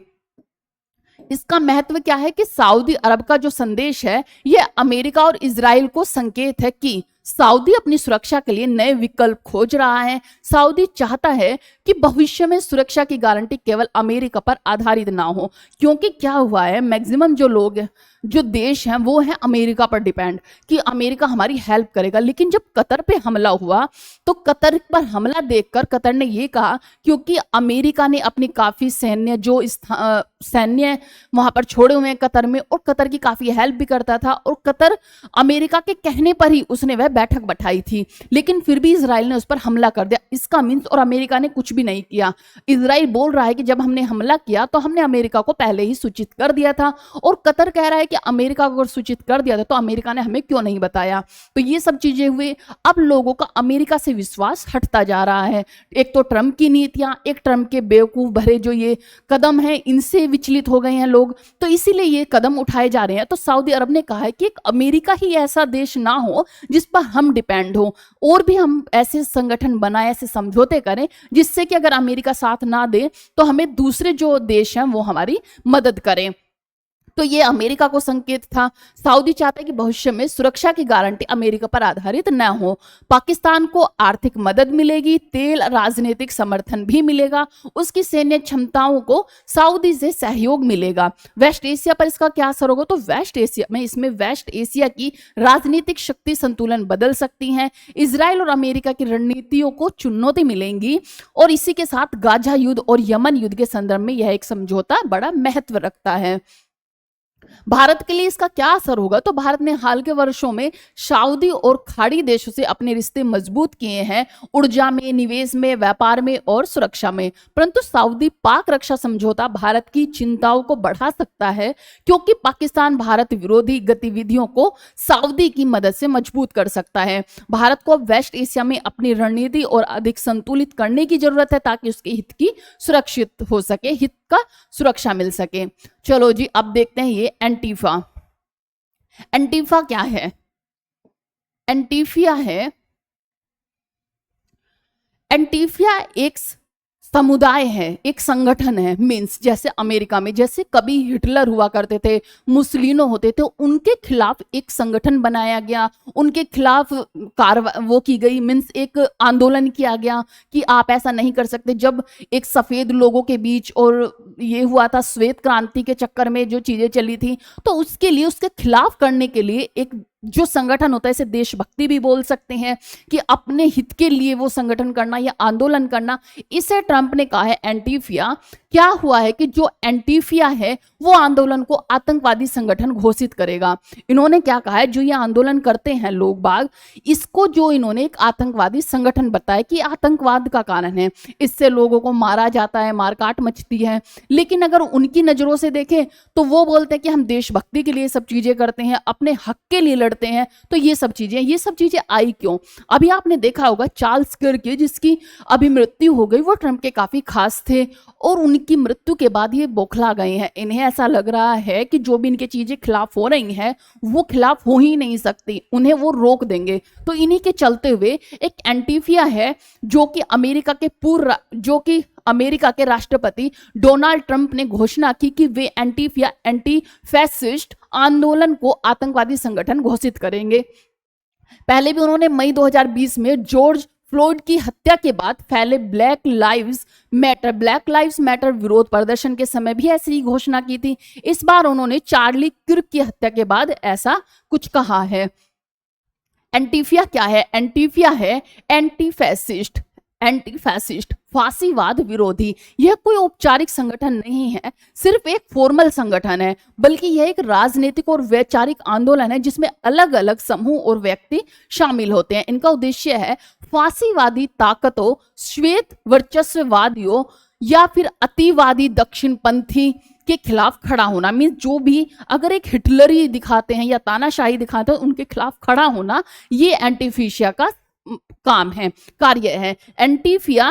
इसका महत्व क्या है कि सऊदी अरब का जो संदेश है, यह अमेरिका और इजराइल को संकेत है कि सऊदी अपनी सुरक्षा के लिए नए विकल्प खोज रहा है। सऊदी चाहता है कि भविष्य में सुरक्षा की गारंटी केवल अमेरिका पर आधारित ना हो, क्योंकि क्या हुआ है, मैक्सिमम जो लोग जो देश हैं वो हैं अमेरिका पर डिपेंड कि अमेरिका हमारी हेल्प करेगा। लेकिन जब कतर पे हमला हुआ तो कतर पर हमला देखकर कतर ने ये कहा, क्योंकि अमेरिका ने अपनी काफी सैन्य वहां पर छोड़े हुए हैं कतर में, और कतर की काफी हेल्प भी करता था, और कतर अमेरिका के कहने पर ही उसने वह बैठक बैठाई थी। लेकिन फिर भी इजराइल ने उस पर हमला कर दिया। इसका मीन्स, और अमेरिका ने कुछ भी नहीं किया। इजराइल बोल रहा है कि जब हमने हमला किया तो हमने अमेरिका को पहले ही सूचित कर दिया था, और कतर कह रहा है कि अमेरिका को अगर सूचित कर दिया था तो अमेरिका ने हमें क्यों नहीं बताया। तो ये सब चीजें हुए। अब लोगों का अमेरिका से विश्वास हटता जा रहा है। एक तो ट्रंप की नीतियां, एक ट्रंप के बेवकूफ भरे जो ये कदम है, इनसे विचलित हो गए हैं लोग, तो इसीलिए ये कदम उठाए जा रहे हैं। तो सऊदी अरब ने कहा है कि एक अमेरिका ही ऐसा देश ना हो जिस पर हम डिपेंड हो, और भी हम ऐसे संगठन बनाए, ऐसे समझौते करें जिससे कि अगर अमेरिका साथ ना दे तो हमें दूसरे जो देश हैं वो हमारी मदद करें। तो ये अमेरिका को संकेत था। सऊदी चाहता है कि भविष्य में सुरक्षा की गारंटी अमेरिका पर आधारित न हो। पाकिस्तान को आर्थिक मदद मिलेगी, तेल, राजनीतिक समर्थन भी मिलेगा, उसकी सैन्य क्षमताओं को सऊदी से सहयोग मिलेगा। वेस्ट एशिया पर इसका क्या असर होगा? तो वेस्ट एशिया में इसमें वेस्ट एशिया की राजनीतिक शक्ति संतुलन बदल सकती है, इजराइल और अमेरिका की रणनीतियों को चुनौती मिलेंगी, और इसी के साथ गाजा युद्ध और यमन युद्ध के संदर्भ में यह एक समझौता बड़ा महत्व रखता है। भारत के लिए इसका क्या असर होगा? तो भारत ने हाल के वर्षों में सऊदी और खाड़ी देशों से अपने रिश्ते मजबूत किए हैं, ऊर्जा में, निवेश में, व्यापार में और सुरक्षा में। परंतु सऊदी पाक रक्षा समझौता भारत की चिंताओं को बढ़ा सकता है, क्योंकि पाकिस्तान भारत विरोधी गतिविधियों को सऊदी की मदद से मजबूत कर सकता है। भारत को वेस्ट एशिया में अपनी रणनीति और अधिक संतुलित करने की जरूरत है, ताकि उसके हित की सुरक्षित हो सके, हित का सुरक्षा मिल सके। चलो जी, अब देखते हैं ये एंटीफा। एंटीफा क्या है? एंटीफिया है, एंटीफिया एक समुदाय है, एक संगठन है। मीन्स जैसे अमेरिका में जैसे कभी हिटलर हुआ करते थे, मुसलिनो होते थे, उनके खिलाफ एक संगठन बनाया गया, उनके खिलाफ कार्रवाई वो की गई। मीन्स एक आंदोलन किया गया कि आप ऐसा नहीं कर सकते। जब एक सफेद लोगों के बीच और ये हुआ था, श्वेत क्रांति के चक्कर में जो चीजें चली थी, तो उसके लिए, उसके खिलाफ करने के लिए एक जो संगठन होता है, इसे देशभक्ति भी बोल सकते हैं, कि अपने हित के लिए वो संगठन करना या आंदोलन करना, इसे ट्रंप ने कहा है एंटीफिया। क्या हुआ है कि जो एंटीफिया है वो आंदोलन को आतंकवादी संगठन घोषित करेगा। इन्होंने क्या कहा है, जो ये आंदोलन करते हैं लोग बाग, इसको जो इन्होंने एक आतंकवादी संगठन बताया कि आतंकवाद का कारण है, इससे लोगों को मारा जाता है, मारकाट मचती है। लेकिन अगर उनकी नजरों से देखें तो वो बोलते हैं कि हम देशभक्ति के लिए सब चीजें करते हैं, अपने हक के लिए लड़ते हैं। तो ये सब चीजें आई क्यों? अभी आपने देखा होगा चार्ल्स किर्क, जिसकी अभी मृत्यु हो गई, वो ट्रंप के काफी खास थे, और उनकी मृत्यु के बाद ये बौखला गए हैं। इन्हें ऐसा लग रहा है कि जो भी इनके चीजें खिलाफ हो रही हैं वो खिलाफ हो ही नहीं सकती, उन्हें वो रोक देंगे। तो इन्हीं के चलते हुए एक एंटीफिया है, जो कि अमेरिका के राष्ट्रपति डोनाल्ड ट्रंप ने घोषणा की कि वे एंटीफिया, एंटी फैसिस्ट आंदोलन को आतंकवादी संगठन घोषित करेंगे। पहले भी उन्होंने मई 2020 में जॉर्ज फ्लोयड की हत्या के बाद फैले ब्लैक लाइव्स मैटर विरोध प्रदर्शन के समय भी ऐसी ही घोषणा की थी। इस बार उन्होंने चार्ली किर्क की हत्या के बाद ऐसा कुछ कहा है। एंटीफिया क्या है? एंटीफिया है एंटी फैसिस्ट, फासीवाद विरोधी। यह कोई औपचारिक संगठन नहीं है, सिर्फ एक फॉर्मल संगठन है, बल्कि यह एक राजनीतिक और वैचारिक आंदोलन है, जिसमें अलग अलग समूह और व्यक्ति शामिल होते हैं। इनका उद्देश्य है फासीवादी ताकतों, श्वेत वर्चस्ववादियों या फिर अतिवादी दक्षिणपंथी के खिलाफ खड़ा होना। मीन्स जो भी अगर एक हिटलरी दिखाते हैं या तानाशाही दिखाते हैं, उनके खिलाफ खड़ा होना, ये एंटीफिया का काम है, कार्य है। एंटीफिया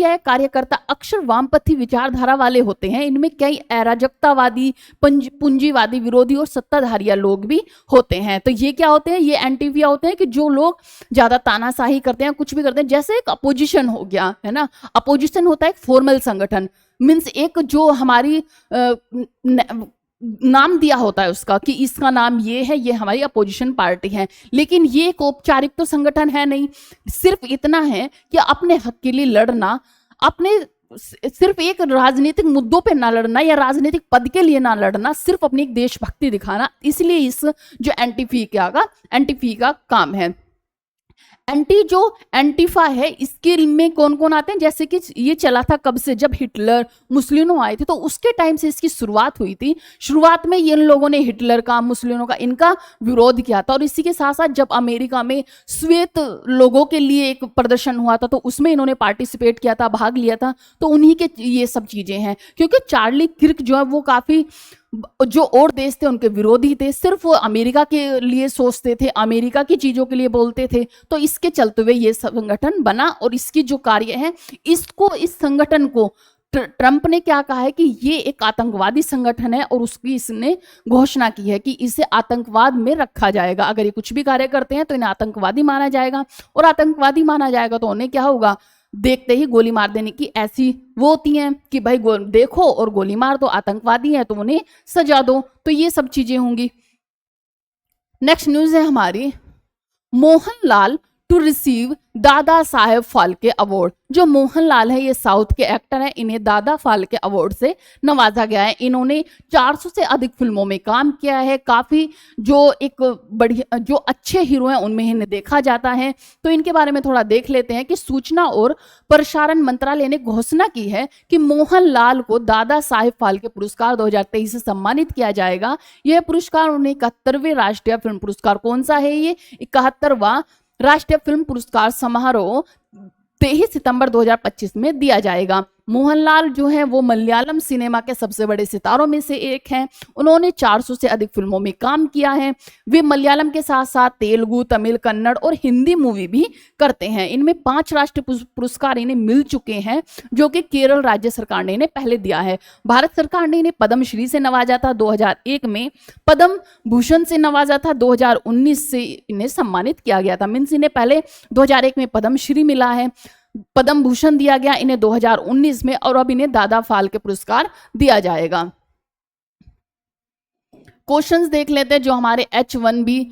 है, कार्यकर्ता अक्सर वामपंथी विचारधारा वाले होते हैं। इनमें कई अराजकतावादी, पूंजीवादी विरोधी और सत्ताधारी लोग भी होते हैं। तो ये क्या होते हैं? ये एंटीफिया होते हैं कि जो लोग ज्यादा तानाशाही करते हैं, कुछ भी करते हैं। जैसे एक अपोजिशन हो गया है ना, अपोजिशन होता है एक फॉर्मल संगठन। मीन्स एक जो हमारी नाम दिया होता है उसका, कि इसका नाम ये है, ये हमारी अपोजिशन पार्टी है। लेकिन ये एक औपचारिक तो संगठन है नहीं, सिर्फ इतना है कि अपने हक के लिए लड़ना, अपने सिर्फ एक राजनीतिक मुद्दों पे ना लड़ना या राजनीतिक पद के लिए ना लड़ना, सिर्फ अपनी एक देशभक्ति दिखाना। इसलिए इस जो एंटीफिया का काम है। जो एंटीफा है, इसके में कौन कौन आते हैं? जैसे कि ये चला था कब से, जब हिटलर, मुस्लिनों आए थे, तो उसके टाइम से इसकी शुरुआत हुई थी। शुरुआत में इन लोगों ने हिटलर का, मुस्लिनों का, इनका विरोध किया था। और इसी के साथ साथ जब अमेरिका में श्वेत लोगों के लिए एक प्रदर्शन हुआ था, तो उसमें इन्होंने पार्टिसिपेट किया था, भाग लिया था। तो उन्हीं के ये सब चीजें हैं। क्योंकि चार्ली किर्क जो है वो काफी, जो और देश थे उनके विरोधी थे, सिर्फ वो अमेरिका के लिए सोचते थे, अमेरिका की चीजों के लिए बोलते थे। तो इसके चलते हुए ये संगठन बना, और इसकी जो कार्य है, इस संगठन को ट्रंप ने क्या कहा है कि ये एक आतंकवादी संगठन है, और उसकी इसने घोषणा की है कि इसे आतंकवाद में रखा जाएगा। अगर ये कुछ भी कार्य करते हैं तो इन्हें आतंकवादी माना जाएगा, और आतंकवादी माना जाएगा तो उन्हें क्या होगा, देखते ही गोली मार देने की ऐसी वो होती हैं कि भाई देखो और गोली मार दो, आतंकवादी हैं तो उन्हें सजा दो, तो ये सब चीजें होंगी। नेक्स्ट न्यूज है हमारी, Mohanlal to receive Dada Saheb Phalke award. जो मोहनलाल है ये साउथ के एक्टर हैं, इन्हें दादा फाल्के अवार्ड से नवाजा गया है। इन्होंने 400 से अधिक फिल्मों में काम किया है, काफी जो एक बढ़िया जो अच्छे हीरो हैं उनमें इन्हें देखा जाता है। तो इनके बारे में थोड़ा देख लेते हैं कि सूचना और प्रसारण मंत्रालय ने घोषणा की है कि मोहनलाल को दादा साहेब फाल्के पुरस्कार 2023 से सम्मानित किया जाएगा। यह पुरस्कार उन्हें 71वें राष्ट्रीय फिल्म पुरस्कार, कौन सा है ये, 71वां राष्ट्रीय फिल्म पुरस्कार समारोह 23 सितंबर 2025 में दिया जाएगा। मोहनलाल जो है वो मलयालम सिनेमा के सबसे बड़े सितारों में से एक हैं। उन्होंने 400 से अधिक फिल्मों में काम किया है। वे मलयालम के साथ साथ तेलुगु, तमिल, कन्नड़ और हिंदी मूवी भी करते हैं। इनमें 5 राष्ट्रीय पुरस्कार इन्हें मिल चुके हैं, जो कि केरल राज्य सरकार ने इन्हें पहले दिया है। भारत सरकार ने इन्हें पद्मश्री से नवाजा था 2001 में, पद्म भूषण से नवाजा था 2019 से इन्हें सम्मानित किया गया था। मीन्स इन्हें पहले 2001 में पद्मश्री मिला है, पद्म भूषण दिया गया इन्हें 2019 में, और अब इन्हें दादा फाल्के पुरस्कार दिया जाएगा। क्वेश्चंस देख लेते हैं जो हमारे H1B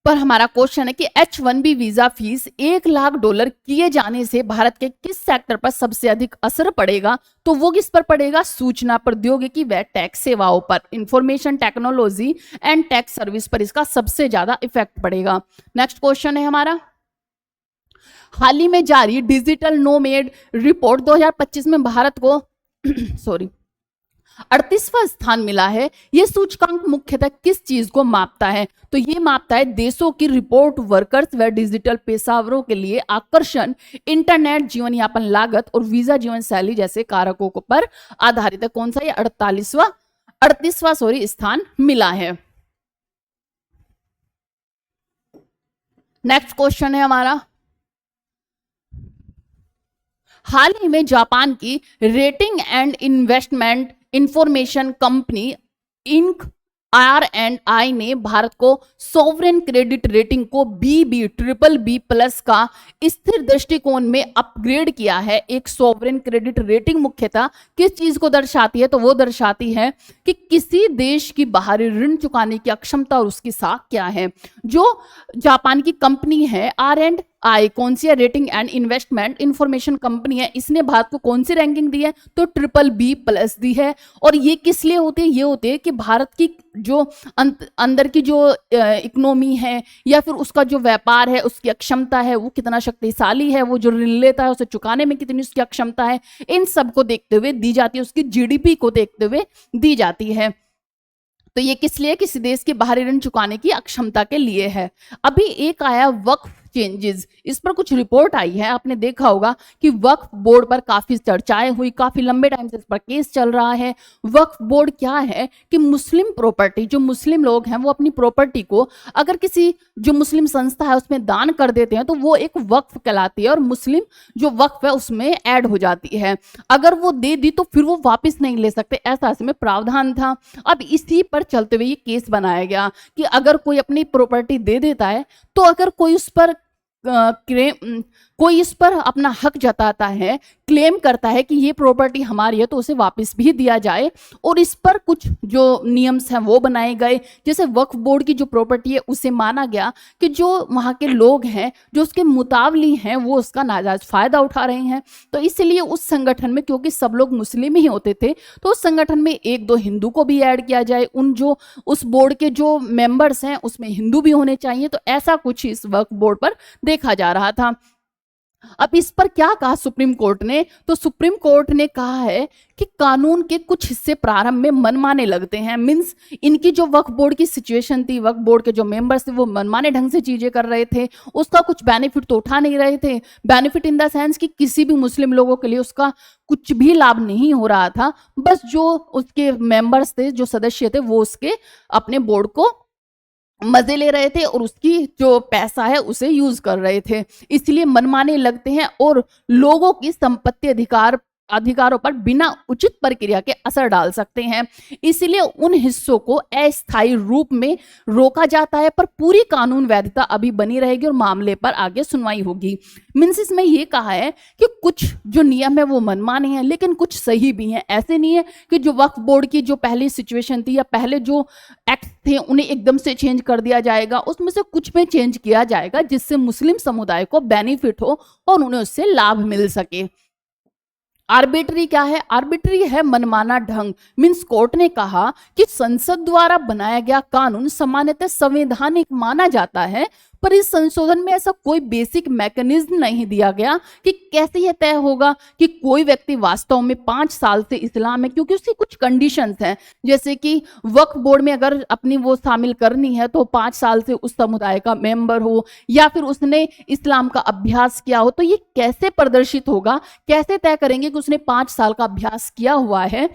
पर हमारा क्वेश्चन है कि H1B वीजा फीस $1 लाख किए जाने से भारत के किस सेक्टर पर सबसे अधिक असर पड़ेगा। तो वो किस पर पड़ेगा, सूचना प्रौद्योगिकी व टैक्स सेवाओं पर, information technology and tax service पर इसका सबसे ज्यादा इफेक्ट पड़ेगा। नेक्स्ट क्वेश्चन है हमारा, हाल ही में जारी डिजिटल नोमेड रिपोर्ट 2025 में भारत को 38वां स्थान मिला है। यह सूचकांक मुख्यतः किस चीज को मापता है, तो ये मापता है देशों की रिपोर्ट वर्कर्स व डिजिटल पेशेवरों के लिए आकर्षण, इंटरनेट, जीवन यापन लागत और वीजा जीवन शैली जैसे कारकों पर आधारित है। कौन सा, ये 38वां स्थान मिला है। नेक्स्ट क्वेश्चन है हमारा, हाल ही में जापान की rating and investment information company inc R&I ने भारत को सॉवरेन क्रेडिट रेटिंग को BB++ का स्थिर दृष्टिकोण में अपग्रेड किया है। एक सॉवरेन क्रेडिट रेटिंग मुख्यतः किस चीज को दर्शाती है, तो वो दर्शाती है कि किसी देश की बाहरी ऋण चुकाने की अक्षमता और उसकी साख क्या है। जो जापान की कंपनी है R&I, कौन सी है, rating and investment information company है, इसने भारत को कौन सी रैंकिंग दी है, तो BBB+ दी है। और ये किस लिए होती है, ये होती है कि भारत की जो अंदर की जो इकोनॉमी है या फिर उसका जो व्यापार है, उसकी अक्षमता है, वो कितना शक्तिशाली है, वो जो ऋण लेता है उसे चुकाने में कितनी उसकी अक्षमता है, इन सब को देखते हुए दी जाती है, उसकी GDP को देखते हुए दी जाती है। तो ये किस लिए, किसी देश के बाहरी ऋण चुकाने की अक्षमता के लिए है। अभी एक आया वक्फ चेंजेस, इस पर कुछ रिपोर्ट आई है, आपने देखा होगा कि वक्फ बोर्ड पर काफी चर्चाएं हुई, काफी लंबे टाइम से इस पर केस चल रहा है। वक्फ बोर्ड क्या है कि मुस्लिम प्रॉपर्टी, जो मुस्लिम लोग हैं वो अपनी प्रॉपर्टी को अगर किसी जो मुस्लिम संस्था है उसमें दान कर देते हैं तो वो एक वक्फ कहलाती है और मुस्लिम जो वक्फ है उसमें ऐड हो जाती है। अगर वो दे दी तो फिर वो वापस नहीं ले सकते, ऐसा इसमें प्रावधान था। अब इसी पर चलते हुए ये केस बनाया गया कि अगर कोई अपनी प्रॉपर्टी दे देता है तो अगर कोई उस पर कोई इस पर अपना हक जताता है, क्लेम करता है कि ये प्रॉपर्टी हमारी है, तो उसे वापस भी दिया जाए। और इस पर कुछ जो नियम्स हैं वो बनाए गए, जैसे वक्फ बोर्ड की जो प्रॉपर्टी है उसे माना गया कि जो वहाँ के लोग हैं जो उसके मुतावली हैं वो उसका नाजायज फायदा उठा रहे हैं। तो इसलिए उस संगठन में, क्योंकि सब लोग मुस्लिम ही होते थे, तो उस संगठन में 1-2 हिंदू को भी ऐड किया जाए। उन जो उस बोर्ड के जो मेंबर्स हैं उसमें हिंदू भी होने चाहिए। तो ऐसा कुछ इस वक्फ बोर्ड पर देखा जा रहा था। अब इस पर क्या कहा सुप्रीम कोर्ट ने, तो सुप्रीम कोर्ट ने कहा है कि कानून के कुछ हिस्से प्रारंभ में मनमाने लगते हैं। मींस इनकी जो वक्फ बोर्ड की सिचुएशन थी, वक्फ बोर्ड के जो मेंबर्स थे वो मनमाने ढंग से चीजें कर रहे थे, उसका कुछ बेनिफिट तो उठा नहीं रहे थे। बेनिफिट इन द सेंस कि किसी भी मुस्लिम लोगों के लिए उसका कुछ भी लाभ नहीं हो रहा था, बस जो उसके मेंबर्स थे, जो सदस्य थे, वो उसके अपने बोर्ड को मजे ले रहे थे और उसकी जो पैसा है उसे यूज कर रहे थे, इसलिए मनमाने लगते हैं और लोगों की संपत्ति अधिकार अधिकारों पर बिना उचित प्रक्रिया के असर डाल सकते हैं। इसलिए उन हिस्सों को अस्थायी रूप में रोका जाता है, पर पूरी कानून वैधता अभी बनी रहेगी और मामले पर आगे सुनवाई होगी। मीन्स इसमें ये कहा है कि कुछ जो नियम है वो मनमाने हैं, लेकिन कुछ सही भी हैं। ऐसे नहीं है कि जो वक्फ बोर्ड की जो पहली सिचुएशन थी या पहले जो एक्ट थे उन्हें एकदम से चेंज कर दिया जाएगा, उसमें से कुछ में चेंज किया जाएगा जिससे मुस्लिम समुदाय को बेनिफिट हो और उन्हें उससे लाभ मिल सके। आर्बिट्री क्या है? आर्बिट्री है मनमाना ढंग। मीन्स कोर्ट ने कहा कि संसद द्वारा बनाया गया कानून सामान्यतः संवैधानिक माना जाता है, पर इस संशोधन में ऐसा कोई बेसिक मैकेनिज्म नहीं दिया गया कि कैसे यह तय होगा कि कोई व्यक्ति वास्तव में 5 साल से इस्लाम है, क्योंकि उसकी कुछ कंडीशंस हैं, जैसे कि वक्फ बोर्ड में अगर अपनी वो शामिल करनी है तो 5 साल से उस समुदाय का मेंबर हो या फिर उसने इस्लाम का अभ्यास किया हो। तो ये कैसे प्रदर्शित होगा, कैसे तय करेंगे कि उसने 5 साल का अभ्यास किया हुआ है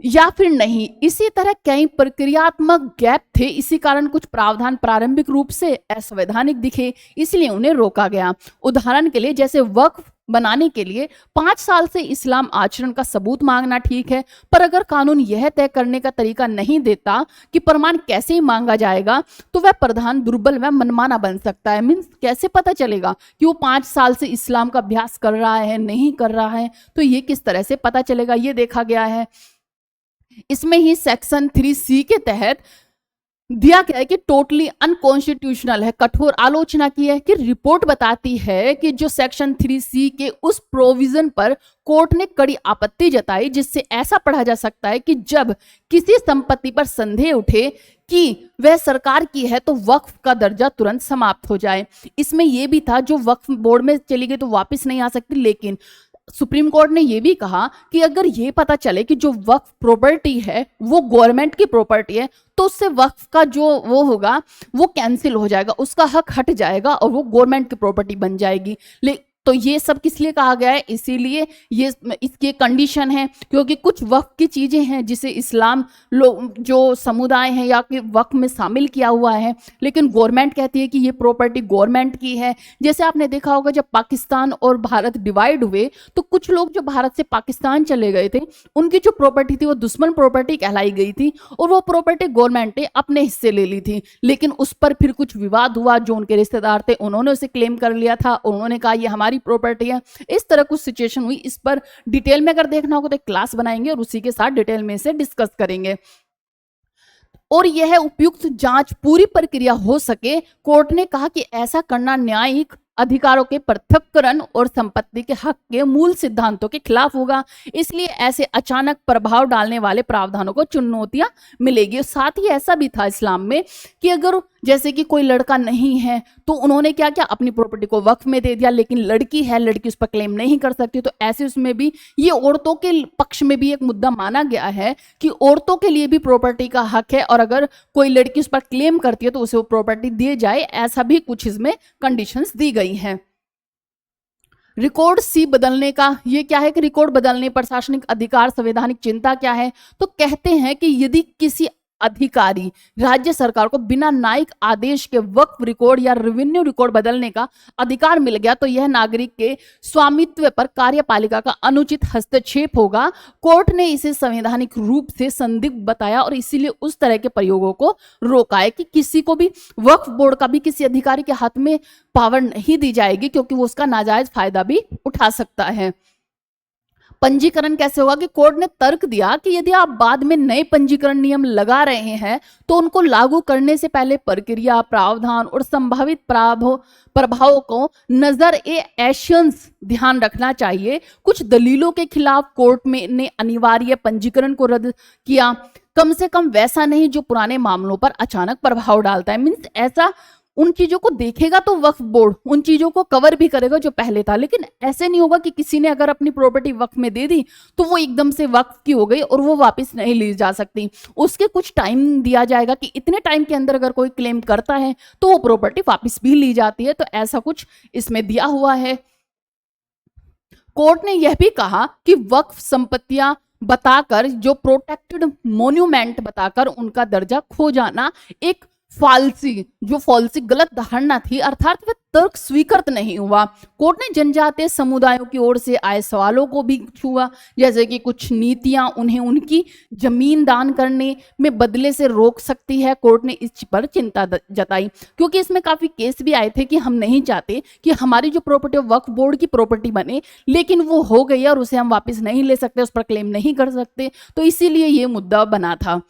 या फिर नहीं। इसी तरह कई प्रक्रियात्मक गैप थे, इसी कारण कुछ प्रावधान प्रारंभिक रूप से असंवैधानिक दिखे, इसलिए उन्हें रोका गया। उदाहरण के लिए जैसे वक्फ बनाने के लिए 5 साल से इस्लाम आचरण का सबूत मांगना ठीक है, पर अगर कानून यह तय करने का तरीका नहीं देता कि प्रमाण कैसे ही मांगा जाएगा तो वह प्रधान दुर्बल व मनमाना बन सकता है। मीन्स कैसे पता चलेगा कि वो 5 साल से इस्लाम का अभ्यास कर रहा है नहीं कर रहा है, तो ये किस तरह से पता चलेगा, ये देखा गया है। इसमें ही सेक्शन 3C के तहत दिया गया है कि टोटली अनकॉन्स्टिट्यूशनल है, कठोर आलोचना की है कि रिपोर्ट बताती है कि जो सेक्शन 3C के उस प्रोविजन पर कोर्ट ने कड़ी आपत्ति जताई, जिससे ऐसा पढ़ा जा सकता है कि जब किसी संपत्ति पर संदेह उठे कि वह सरकार की है तो वक्फ का दर्जा तुरंत समाप्त हो जाए। इसमें यह भी था जो वक्फ बोर्ड में चली गई तो वापस नहीं आ सकती, लेकिन सुप्रीम कोर्ट ने यह भी कहा कि अगर ये पता चले कि जो वक्फ प्रॉपर्टी है वो गवर्नमेंट की प्रॉपर्टी है तो उससे वक्फ का जो वो होगा वो कैंसिल हो जाएगा, उसका हक हट जाएगा और वो गवर्नमेंट की प्रॉपर्टी बन जाएगी। तो ये सब किस लिए कहा गया है, इसीलिए ये इसके कंडीशन है क्योंकि कुछ वक्फ की चीजें हैं जिसे इस्लाम लोग जो समुदाय हैं या कि वक्फ में शामिल किया हुआ है, लेकिन गवर्नमेंट कहती है कि ये प्रॉपर्टी गवर्नमेंट की है। जैसे आपने देखा होगा जब पाकिस्तान और भारत डिवाइड हुए तो कुछ लोग जो भारत से पाकिस्तान चले गए थे उनकी जो प्रॉपर्टी थी वो दुश्मन प्रॉपर्टी कहलाई गई थी और वो प्रॉपर्टी गवर्नमेंट ने अपने हिस्से ले ली थी, लेकिन उस पर फिर कुछ विवाद हुआ। जो उनके रिश्तेदार थे उन्होंने उसे क्लेम कर लिया था, उन्होंने कहा ये हमारी प्रॉपर्टी है। इस तरह कुछ सिचुएशन हुई। इस पर डिटेल में अगर देखना होगा तो एक क्लास बनाएंगे और उसी के साथ डिटेल में इसे डिस्कस करेंगे। और यह उपयुक्त जांच पूरी प्रक्रिया हो सके, कोर्ट ने कहा कि ऐसा करना न्यायिक अधिकारों के पृथक्करण और संपत्ति के हक के मूल सिद्धांतों के खिलाफ होगा। इसलिए ऐसे अचानक प्रभाव डालने वाले प्रावधानों को चुनौतियां मिलेगी। साथ ही ऐसा भी था इस्लाम में कि अगर जैसे कि कोई लड़का नहीं है तो उन्होंने क्या किया, अपनी प्रॉपर्टी को वक्फ में दे दिया, लेकिन लड़की है, लड़की उस पर क्लेम नहीं कर सकती, तो ऐसे उसमें भी ये औरतों के पक्ष में भी एक मुद्दा माना गया है कि औरतों के लिए भी प्रॉपर्टी का हक है और अगर कोई लड़की उस पर क्लेम करती है तो उसे वो प्रॉपर्टी दी जाए। ऐसा भी कुछ इसमें कंडीशंस दी गई हैं। रिकॉर्ड सी बदलने का ये क्या है कि रिकॉर्ड बदलने प्रशासनिक अधिकार संवैधानिक चिंता क्या है, तो कहते हैं कि यदि किसी अधिकारी राज्य सरकार को बिना न्यायिक आदेश के वक्फ रिकॉर्ड या रेवेन्यू रिकॉर्ड बदलने का अधिकार मिल गया तो यह नागरिक के स्वामित्व पर कार्यपालिका का अनुचित हस्तक्षेप होगा। कोर्ट ने इसे संवैधानिक रूप से संदिग्ध बताया और इसीलिए उस तरह के प्रयोगों को रोका है कि किसी को भी वक्फ बोर्ड का भी किसी अधिकारी के हाथ में पावर नहीं दी जाएगी क्योंकि वो उसका नाजायज फायदा भी उठा सकता है। पंजीकरण कैसे होगा कि कोर्ट ने तर्क दिया कि यदि आप बाद में नए पंजीकरण नियम लगा रहे हैं तो उनको लागू करने से पहले प्रक्रिया, प्रावधान और संभावित प्रभावों को नजर एशंस ध्यान रखना चाहिए। कुछ दलीलों के खिलाफ कोर्ट में ने अनिवार्य पंजीकरण को रद्द किया, कम से कम वैसा नहीं जो पुराने मामलों पर अचानक प्रभाव डालता है। मीन्स ऐसा उन चीजों को देखेगा तो वक्फ बोर्ड उन चीजों को कवर भी करेगा जो पहले था, लेकिन ऐसे नहीं होगा कि किसी ने अगर अपनी प्रॉपर्टी वक्फ में दे दी तो वो एकदम से वक्फ की हो गई और वो वापस नहीं ली जा सकती। उसके कुछ टाइम दिया जाएगा कि इतने टाइम के अंदर अगर कोई क्लेम करता है तो वो प्रॉपर्टी वापस भी ली जाती है, तो ऐसा कुछ इसमें दिया हुआ है। कोर्ट ने यह भी कहा कि वक्फ संपत्तियां बताकर जो प्रोटेक्टेड मोन्यूमेंट बताकर उनका दर्जा खो जाना एक फालसी गलत धारणा थी, अर्थात वह तर्क स्वीकृत नहीं हुआ। कोर्ट ने जनजातीय समुदायों की ओर से आए सवालों को भी छुआ, जैसे कि कुछ नीतियां उन्हें उनकी जमीन दान करने में बदले से रोक सकती है। कोर्ट ने इस पर चिंता जताई, क्योंकि इसमें काफी केस भी आए थे कि हम नहीं चाहते कि हमारी जो प्रॉपर्टी वक्फ बोर्ड की प्रॉपर्टी बने, लेकिन वो हो गई और उसे हम वापस नहीं ले सकते, उस पर क्लेम नहीं कर सकते, तो इसीलिए ये मुद्दा बना था।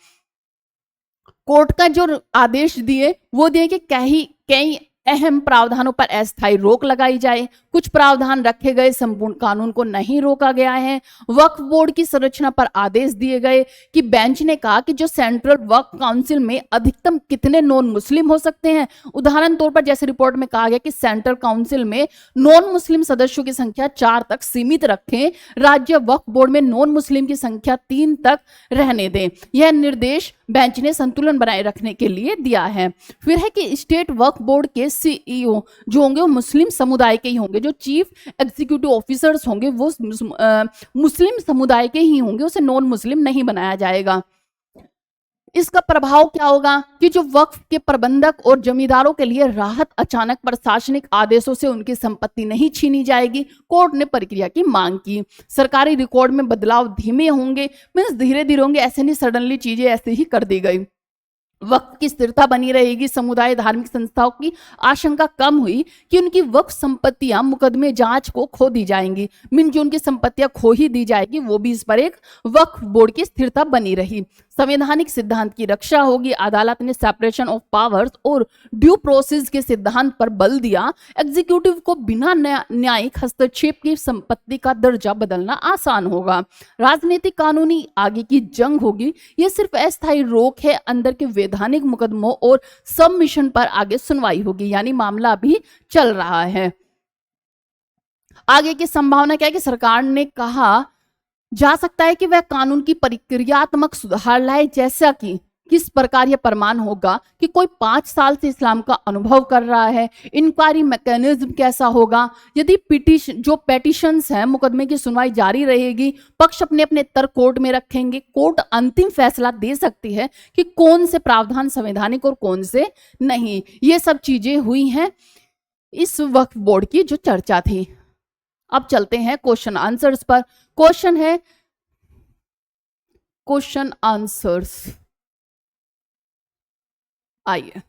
कोर्ट का जो आदेश दिए वो दिए कि कई अहम प्रावधानों पर अस्थायी रोक लगाई जाए। कुछ प्रावधान रखे गए, संपूर्ण कानून को नहीं रोका गया है। वक्फ बोर्ड की संरचना पर आदेश दिए गए कि बेंच ने कहा कि जो सेंट्रल वक्फ काउंसिल में अधिकतम कितने नॉन मुस्लिम हो सकते हैं। उदाहरण तौर पर जैसे रिपोर्ट में कहा गया कि सेंट्रल काउंसिल में नॉन मुस्लिम सदस्यों की संख्या 4 तक सीमित रखें, राज्य वक्फ बोर्ड में नॉन मुस्लिम की संख्या 3 तक रहने दें। यह निर्देश बेंच ने संतुलन बनाए रखने के लिए दिया है। फिर है कि स्टेट वक्फ बोर्ड के सीईओ जो होंगे वो मुस्लिम समुदाय के ही होंगे, जो चीफ एग्जीक्यूटिव ऑफिसर्स होंगे वो मुस्लिम समुदाय के ही होंगे, उसे नॉन मुस्लिम नहीं बनाया जाएगा। इसका प्रभाव क्या होगा कि जो वक्फ के प्रबंधक और जमींदारों के लिए राहत, अचानक प्रशासनिक आदेशों से उनकी संपत्ति नहीं छीनी जाएगी। कोर्ट ने प्रक्रिया की मांग की। सरकारी रिकॉर्ड में बदलाव धीमे होंगे, मींस धीरे धीरे होंगे, ऐसे नहीं सडनली चीजें ऐसे ही कर दी गई। वक्फ की स्थिरता बनी रहेगी। समुदाय धार्मिक संस्थाओं की आशंका कम हुई कि उनकी वक्फ संपत्तियां मुकदमे जांच को खो दी जाएंगी, मीन जो उनकी संपत्तियां खो ही दी जाएगी, वो भी इस पर एक वक्फ बोर्ड की स्थिरता बनी रही। संवैधानिक सिद्धांत की रक्षा होगी। अदालत ने सेपरेशन ऑफ पावर्स और ड्यू प्रोसेस के सिद्धांत पर बल दिया। एग्जीक्यूटिव को बिना न्यायिक हस्तक्षेप की संपत्ति का दर्जा बदलना आसान होगा। राजनीतिक कानूनी आगे की जंग होगी। यह सिर्फ अस्थायी रोक है, अंदर के वैधानिक मुकदमों और सबमिशन पर आगे सुनवाई होगी, यानी मामला अभी चल रहा है। आगे की संभावना क्या है कि सरकार ने कहा जा सकता है कि वह कानून की प्रक्रियात्मक सुधार लाए, जैसा कि किस प्रकार यह प्रमाण होगा कि कोई 5 साल से इस्लाम का अनुभव कर रहा है। इंक्वायरी मैकेनिज्म कैसा होगा। यदि पेटिशंस हैं, मुकदमे की सुनवाई जारी रहेगी, पक्ष अपने अपने तर्क कोर्ट में रखेंगे। कोर्ट अंतिम फैसला दे सकती है कि कौन से प्रावधान संवैधानिक और कौन से नहीं। ये सब चीजें हुई हैं इस वक्फ बोर्ड की जो चर्चा थी। अब चलते हैं क्वेश्चन आंसर्स पर। क्वेश्चन है क्वेश्चन आंसर्स। आइए,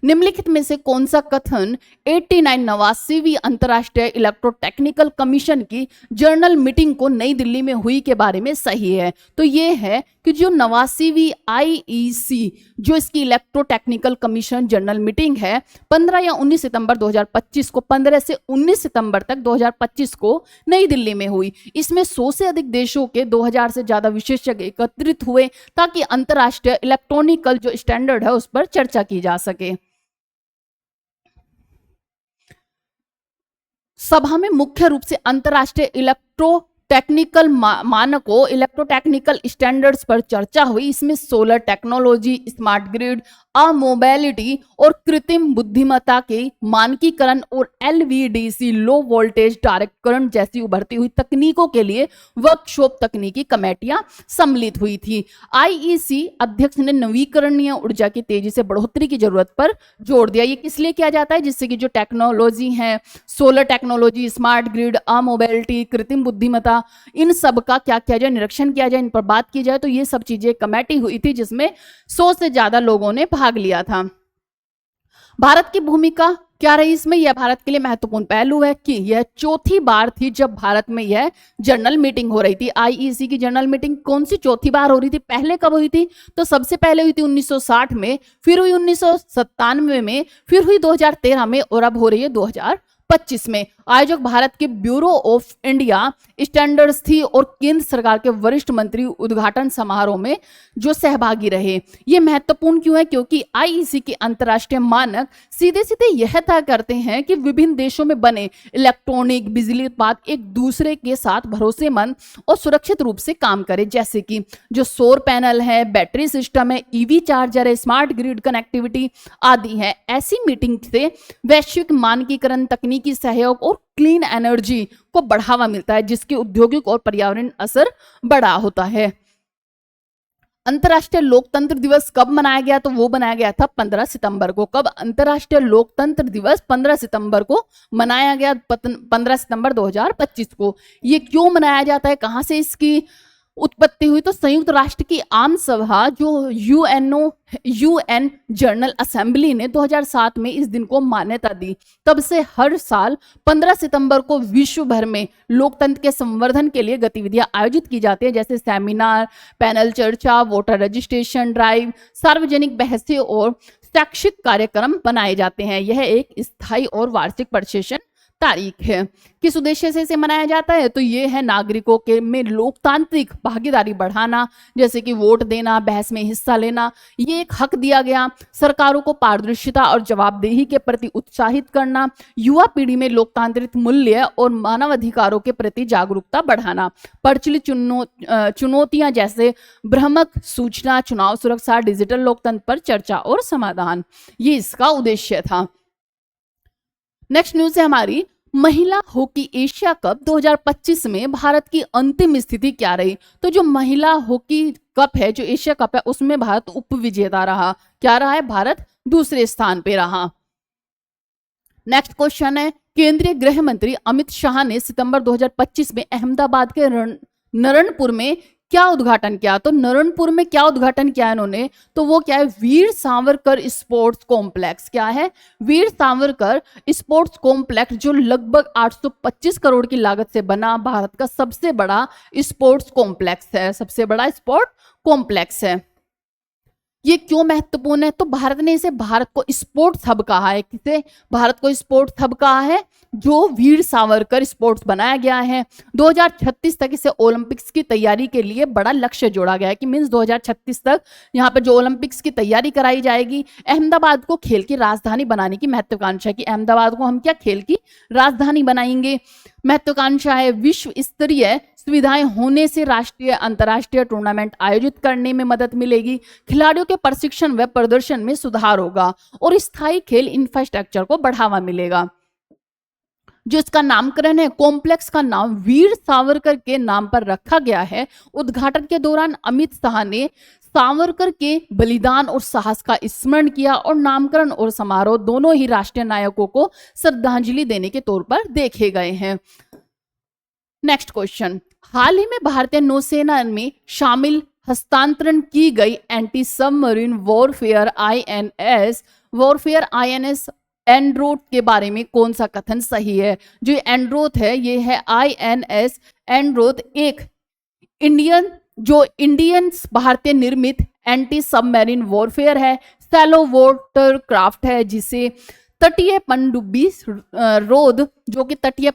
निम्नलिखित में से कौन सा कथन 89वीं अंतर्राष्ट्रीय इलेक्ट्रोटेक्निकल कमीशन की जर्नल मीटिंग को नई दिल्ली में हुई के बारे में सही है। तो ये है कि जो 89वीं IEC जो इसकी इलेक्ट्रोटेक्निकल कमीशन जर्नल मीटिंग है 15 या 19 सितंबर 2025 को, 15 से 19 सितंबर तक 2025 को नई दिल्ली में हुई। इसमें 100 से अधिक देशों के 2000 से ज्यादा विशेषज्ञ एकत्रित हुए ताकि अंतर्राष्ट्रीय इलेक्ट्रॉनिकल जो स्टैंडर्ड है उस पर चर्चा की जा सके। सभा में मुख्य रूप से अंतर्राष्ट्रीय इलेक्ट्रोटेक्निकल मानकों, इलेक्ट्रोटेक्निकल स्टैंडर्ड्स पर चर्चा हुई। इसमें solar technology, smart grid, mobility और कृत्रिम बुद्धिमत्ता के मानकीकरण और LVDC low voltage direct current जैसी उभरती हुई तकनीकों के लिए वर्कशॉप तकनीकी कमेटियां सम्मिलित हुई थी। IEC अध्यक्ष ने नवीकरणीय ऊर्जा की तेजी से बढ़ोतरी की जरूरत पर जोर दिया। ये किस लिए किया जाता है? जिससे कि जो टेक्नोलॉजी है, solar technology, smart grid, mobility, कृत्रिम बुद्धिमत्ता, इन सब का क्या किया जाए, निरीक्षण किया जाए, इन पर बात की जाए। तो ये सब चीजें कमेटी हुई थी जिसमें 100 से ज्यादा लोगों ने भाग लिया था। भारत की भूमिका क्या रही इसमें? यह भारत के लिए महत्वपूर्ण पहलू है कि यह चौथी बार थी जब भारत में यह जर्नल मीटिंग हो रही थी। IEC की जर्नल मीटिंग कौन सी चौथी बार हो रही थी? पहले कब हुई थी? तो सबसे पहले हुई थी 1960 में, फिर हुई 1997 में, फिर हुई 2013 में और अब हो रही है 2025 में। आयोजक भारत के ब्यूरो ऑफ इंडिया स्टैंडर्ड्स थी और केंद्र सरकार के वरिष्ठ मंत्री उद्घाटन समारोह में जो सहभागी रहे। ये महत्वपूर्ण क्यों है? क्योंकि IEC के अंतर्राष्ट्रीय मानक सीधे सीधे यह तय करते हैं कि विभिन्न देशों में बने इलेक्ट्रॉनिक बिजली उत्पाद एक दूसरे के साथ भरोसेमंद और सुरक्षित रूप से काम करे, जैसे कि जो सौर पैनल है, बैटरी सिस्टम है, EV चार्जर है, स्मार्ट ग्रिड कनेक्टिविटी आदि है। ऐसी मीटिंग से वैश्विक मानकीकरण, तकनीकी सहयोग और क्लीन एनर्जी को बढ़ावा मिलता है, जिसके औद्योगिक और पर्यावरण असर बड़ा होता है। अंतर्राष्ट्रीय लोकतंत्र दिवस कब मनाया गया? तो वो मनाया गया था 15 सितंबर को। कब? अंतर्राष्ट्रीय लोकतंत्र दिवस 15 सितंबर को मनाया गया, 15 सितंबर 2025 को। ये क्यों मनाया जाता है, कहां से इसकी उत्पत्ति हुई? तो संयुक्त राष्ट्र की आम सभा जो यूएन जनरल असेंबली ने 2007 में इस दिन को मान्यता दी। तब से हर साल 15 सितंबर को विश्व भर में लोकतंत्र के संवर्धन के लिए गतिविधियां आयोजित की जाती है, जैसे सेमिनार, पैनल चर्चा, वोटर रजिस्ट्रेशन ड्राइव, सार्वजनिक बहसें और शैक्षिक कार्यक्रम बनाए जाते हैं। यह एक स्थायी और वार्षिक प्रशेषण तारीख है। किस उद्देश्य से इसे मनाया जाता है? तो ये है नागरिकों के में लोकतांत्रिक भागीदारी बढ़ाना, जैसे कि वोट देना, बहस में हिस्सा लेना, ये एक हक दिया गया। सरकारों को पारदर्शिता और जवाबदेही के प्रति उत्साहित करना, युवा पीढ़ी में लोकतांत्रिक मूल्य और मानव अधिकारों के प्रति जागरूकता बढ़ाना, प्रचलित चुनौतियां जैसे भ्रामक सूचना, चुनाव सुरक्षा, डिजिटल लोकतंत्र पर चर्चा और समाधान, ये इसका उद्देश्य था। नेक्स्ट न्यूज है हमारी, महिला हॉकी एशिया कप 2025 में भारत की अंतिम स्थिति क्या रही? तो जो महिला हॉकी कप है, जो एशिया कप है, उसमें भारत उप विजेता रहा। क्या रहा है? भारत दूसरे स्थान पे रहा। नेक्स्ट क्वेश्चन है, केंद्रीय गृह मंत्री अमित शाह ने सितंबर 2025 में अहमदाबाद के नरणपुर में क्या उद्घाटन किया? तो नरणपुर में क्या उद्घाटन किया इन्होंने? तो वो क्या है? Veer Savarkar sports complex. क्या है? वीर सावरकर स्पोर्ट्स कॉम्प्लेक्स, जो लगभग 825 करोड़ की लागत से बना भारत का सबसे बड़ा स्पोर्ट्स कॉम्प्लेक्स है, सबसे बड़ा स्पोर्ट कॉम्प्लेक्स है। ये क्यों महत्वपूर्ण है? तो भारत ने इसे भारत को स्पोर्ट्स हब कहा है। किसे भारत को स्पोर्ट्स हब कहा है? जो वीर सावरकर स्पोर्ट्स बनाया गया है। 2036 तक इसे ओलंपिक्स की तैयारी के लिए बड़ा लक्ष्य जोड़ा गया है कि मीन्स 2036 तक यहाँ पर जो ओलंपिक्स की तैयारी कराई जाएगी। अहमदाबाद को खेल की राजधानी बनाने की महत्वाकांक्षा है कि अहमदाबाद को हम क्या खेल की राजधानी बनाएंगे। महत्वाकांक्षा है विश्व स्तरीय सुविधाएं होने से राष्ट्रीय अंतर्राष्ट्रीय टूर्नामेंट आयोजित करने में मदद मिलेगी, खिलाड़ियों के प्रशिक्षण व प्रदर्शन में सुधार होगा और स्थायी खेल इंफ्रास्ट्रक्चर को बढ़ावा मिलेगा। जो इसका नामकरण है, कॉम्प्लेक्स का नाम वीर सावरकर के नाम पर रखा गया है। उद्घाटन के दौरान अमित शाह ने सावरकर के बलिदान और साहस का स्मरण किया और नामकरण और समारोह दोनों ही राष्ट्रीय नायकों को श्रद्धांजलि देने के तौर पर देखे गए हैं। नेक्स्ट क्वेश्चन, हाल ही में भारतीय नौसेना में शामिल हस्तांतरण की गई anti submarine warfare INS Androth के बारे में कौन सा कथन सही है? जो एंड्रोथ है, ये है आईएनएस एंड्रोथ, एक इंडियन भारतीय निर्मित एंटी सबमरीन वॉरफेयर है, सैलो वाटर क्राफ्ट है, जिसे तटीय पनडुब्बी रोध, जो कि तटीय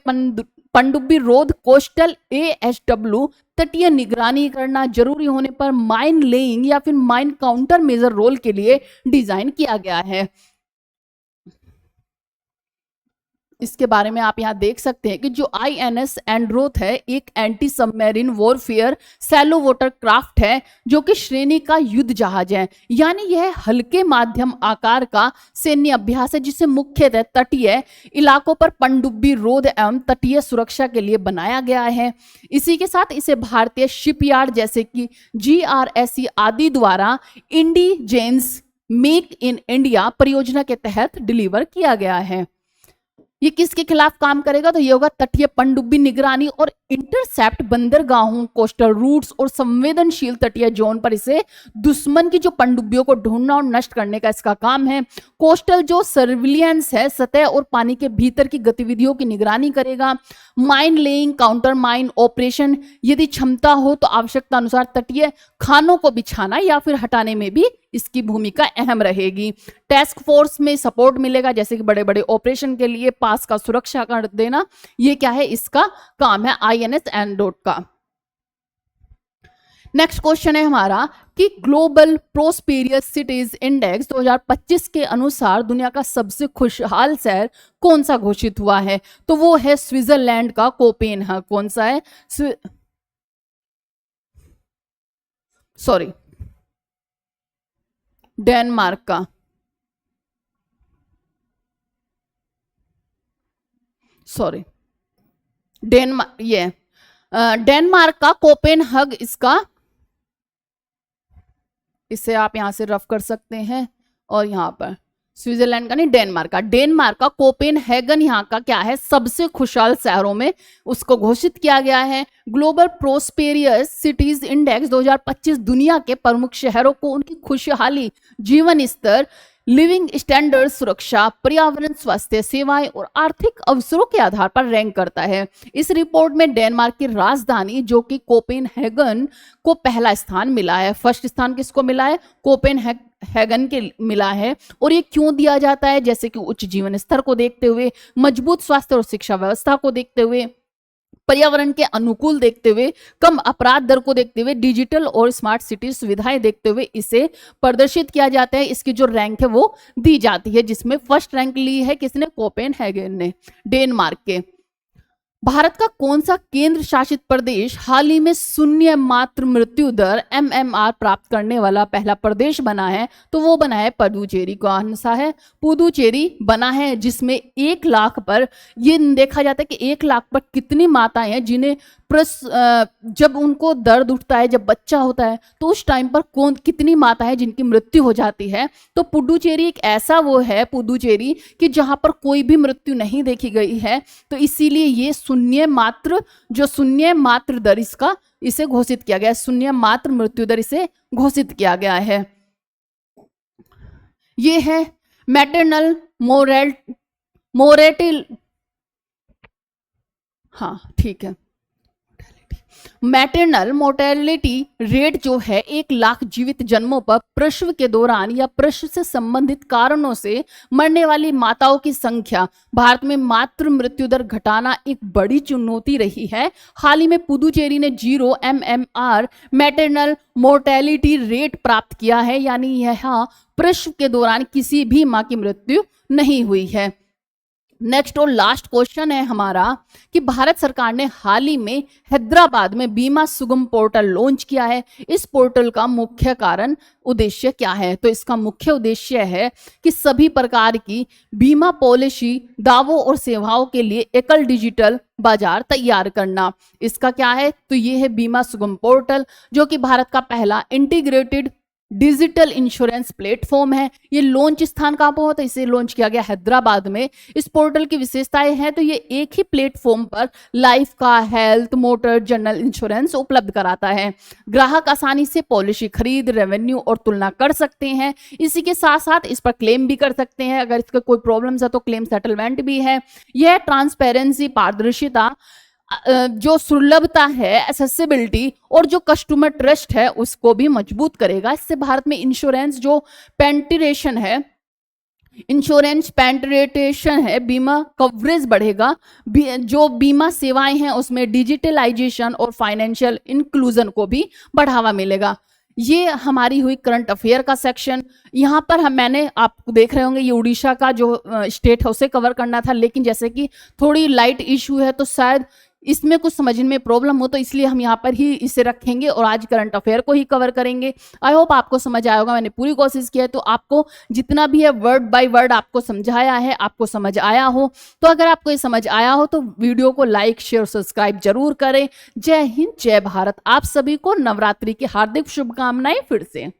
पनडुब्बी रोध कोस्टल AHW तटीय निगरानी करना, जरूरी होने पर माइन लेइंग या फिर माइन काउंटर मेजर रोल के लिए डिजाइन किया गया है। इसके बारे में आप यहाँ देख सकते हैं कि जो आईएनएस एंड्रोथ है, एक anti submarine warfare shallow water craft है, जो कि श्रेणी का युद्ध जहाज है, यानी यह हल्के माध्यम आकार का सैन्य अभ्यास है, जिसे मुख्यतः तटीय इलाकों पर पनडुब्बी रोध एवं तटीय सुरक्षा के लिए बनाया गया है। इसी के साथ इसे भारतीय शिपयार्ड जैसे कि GRSE आदि द्वारा इंडिजेंस मेक इन इंडिया परियोजना के तहत डिलीवर किया गया है। ये किसके खिलाफ काम करेगा? तो ये होगा तटीय पनडुब्बी निगरानी और इंटरसेप्ट बंदरगाहों, कोस्टल रूट्स और संवेदनशील तटीय जोन पर इसे दुश्मन की जो पनडुब्बियों को ढूंढना और नष्ट करने का इसका काम है। कोस्टल जो सर्विलियंस है, सतह और पानी के भीतर की गतिविधियों की निगरानी करेगा। Mine laying, counter mine operation, यदि क्षमता हो तो आवश्यकता अनुसार तटीय खानों को बिछाना या फिर हटाने में भी इसकी भूमिका अहम रहेगी। टास्क फोर्स में सपोर्ट मिलेगा, जैसे कि बड़े बड़े ऑपरेशन के लिए पास का सुरक्षा कर देना, ये क्या है? इसका काम है आईएनएस एंड्रोथ का। नेक्स्ट क्वेश्चन है हमारा कि ग्लोबल प्रोस्पेरियस सिटीज इंडेक्स 2025 के अनुसार दुनिया का सबसे खुशहाल शहर कौन सा घोषित हुआ है? तो वो है स्विट्जरलैंड का कोपेनहेगन। कौन सा है? डेनमार्क का, डेनमार्क का कोपेनहेगन इसका इसे आप यहाँ से रफ कर सकते हैं। और यहाँ पर स्विट्जरलैंड का नहीं, डेनमार्क का कोपेनहेगन यहाँ का क्या है, सबसे खुशहाल शहरों में उसको घोषित किया गया है। ग्लोबल प्रोस्पेरियस सिटीज इंडेक्स 2025 दुनिया के प्रमुख शहरों को उनकी खुशहाली, जीवन स्तर, लिविंग स्टैंडर्ड, सुरक्षा, पर्यावरण, स्वास्थ्य सेवाएं और आर्थिक अवसरों के आधार पर रैंक करता है। इस रिपोर्ट में डेनमार्क की राजधानी जो कि कोपेनहेगन को पहला स्थान मिला है। फर्स्ट स्थान किसको मिला है? कोपेनहेगन के मिला है। और ये क्यों दिया जाता है? जैसे कि उच्च जीवन स्तर को देखते हुए, मजबूत स्वास्थ्य और शिक्षा व्यवस्था को देखते हुए, पर्यावरण के अनुकूल देखते हुए, कम अपराध दर को देखते हुए, डिजिटल और स्मार्ट सिटी सुविधाएं देखते हुए इसे प्रदर्शित किया जाता है। इसकी जो रैंक है वो दी जाती है, जिसमें फर्स्ट रैंक ली है किसने? कोपेनहेगन ने, डेनमार्क के। भारत का कौन सा केंद्र शासित प्रदेश हाल ही में शून्य मात्र मृत्यु दर MMR प्राप्त करने वाला पहला प्रदेश बना है? तो वो बना है पुदुचेरी। कौन सा है? पुदुचेरी बना है, जिसमें 1 लाख पर ये देखा जाता है कि 1 लाख पर कितनी माताएं हैं जिन्हें जब उनको दर्द उठता है, जब बच्चा होता है, तो उस टाइम पर कितनी माता है जिनकी मृत्यु हो जाती है। तो पुदुचेरी एक ऐसा वो है, पुदुचेरी कि जहां पर कोई भी मृत्यु नहीं देखी गई है। तो इसीलिए ये शून्य मात्र दर इसे घोषित किया गया है, शून्य मात्र मृत्यु दर इसे घोषित किया गया है। ये है मैटरनल मोरेटिल, हाँ ठीक है, मैटरनल मोर्टेलिटी रेट जो है 1 लाख जीवित जन्मों पर प्रसव के दौरान या प्रसव से संबंधित कारणों से मरने वाली माताओं की संख्या। भारत में मातृ मृत्यु दर घटाना एक बड़ी चुनौती रही है। हाल ही में पुदुचेरी ने 0 MMR मैटरनल मोर्टेलिटी रेट प्राप्त किया है, यानी यहाँ प्रसव के दौरान किसी भी मां की मृत्यु नहीं हुई है। नेक्स्ट और लास्ट क्वेश्चन है हमारा कि भारत सरकार ने हाल ही में हैदराबाद में बीमा सुगम पोर्टल लॉन्च किया है। इस पोर्टल का मुख्य उद्देश्य क्या है? तो इसका मुख्य उद्देश्य है कि सभी प्रकार की बीमा पॉलिसी, दावों और सेवाओं के लिए एकल डिजिटल बाजार तैयार करना। इसका क्या है? तो ये है बीमा सुगम पोर्टल, जो कि भारत का पहला इंटीग्रेटेड डिजिटल इंश्योरेंस प्लेटफॉर्म है। ये लॉन्च स्थान कहाँ पर होता है? इसे लॉन्च किया गया हैदराबाद में। इस पोर्टल की विशेषताएं हैं तो ये एक ही प्लेटफॉर्म पर लाइफ का, हेल्थ, मोटर, जनरल इंश्योरेंस उपलब्ध कराता है। ग्राहक आसानी से पॉलिसी खरीद, रेवेन्यू और तुलना कर सकते हैं। इसी के साथ साथ इस पर क्लेम भी कर सकते हैं। अगर इसका कोई प्रॉब्लम्स है तो क्लेम सेटलमेंट भी है। यह ट्रांसपेरेंसी, पारदर्शिता, जो सुलभता है, एसेसिबिलिटी और जो कस्टमर ट्रस्ट है उसको भी मजबूत करेगा। इससे भारत में इंश्योरेंस पेंट्रेटेशन है, बीमा कवरेज बढ़ेगा। जो बीमा सेवाएं हैं उसमें डिजिटलाइजेशन और फाइनेंशियल इंक्लूजन को भी बढ़ावा मिलेगा। ये हमारी हुई करंट अफेयर का सेक्शन। यहाँ पर मैंने आप देख रहे होंगे ये उड़ीसा का जो स्टेट है उसे कवर करना था, लेकिन जैसे कि थोड़ी लाइट इशू है तो शायद इसमें कुछ समझने में प्रॉब्लम हो, तो इसलिए हम यहाँ पर ही इसे रखेंगे और आज करंट अफेयर को ही कवर करेंगे। आई होप आपको समझ आया होगा, मैंने पूरी कोशिश की है। तो आपको जितना भी है वर्ड बाय वर्ड आपको समझाया है, आपको समझ आया हो। तो अगर आपको ये समझ आया हो तो वीडियो को लाइक, शेयर, सब्सक्राइब जरूर करें। जय हिंद, जय भारत। आप सभी को नवरात्रि की हार्दिक शुभकामनाएं फिर से।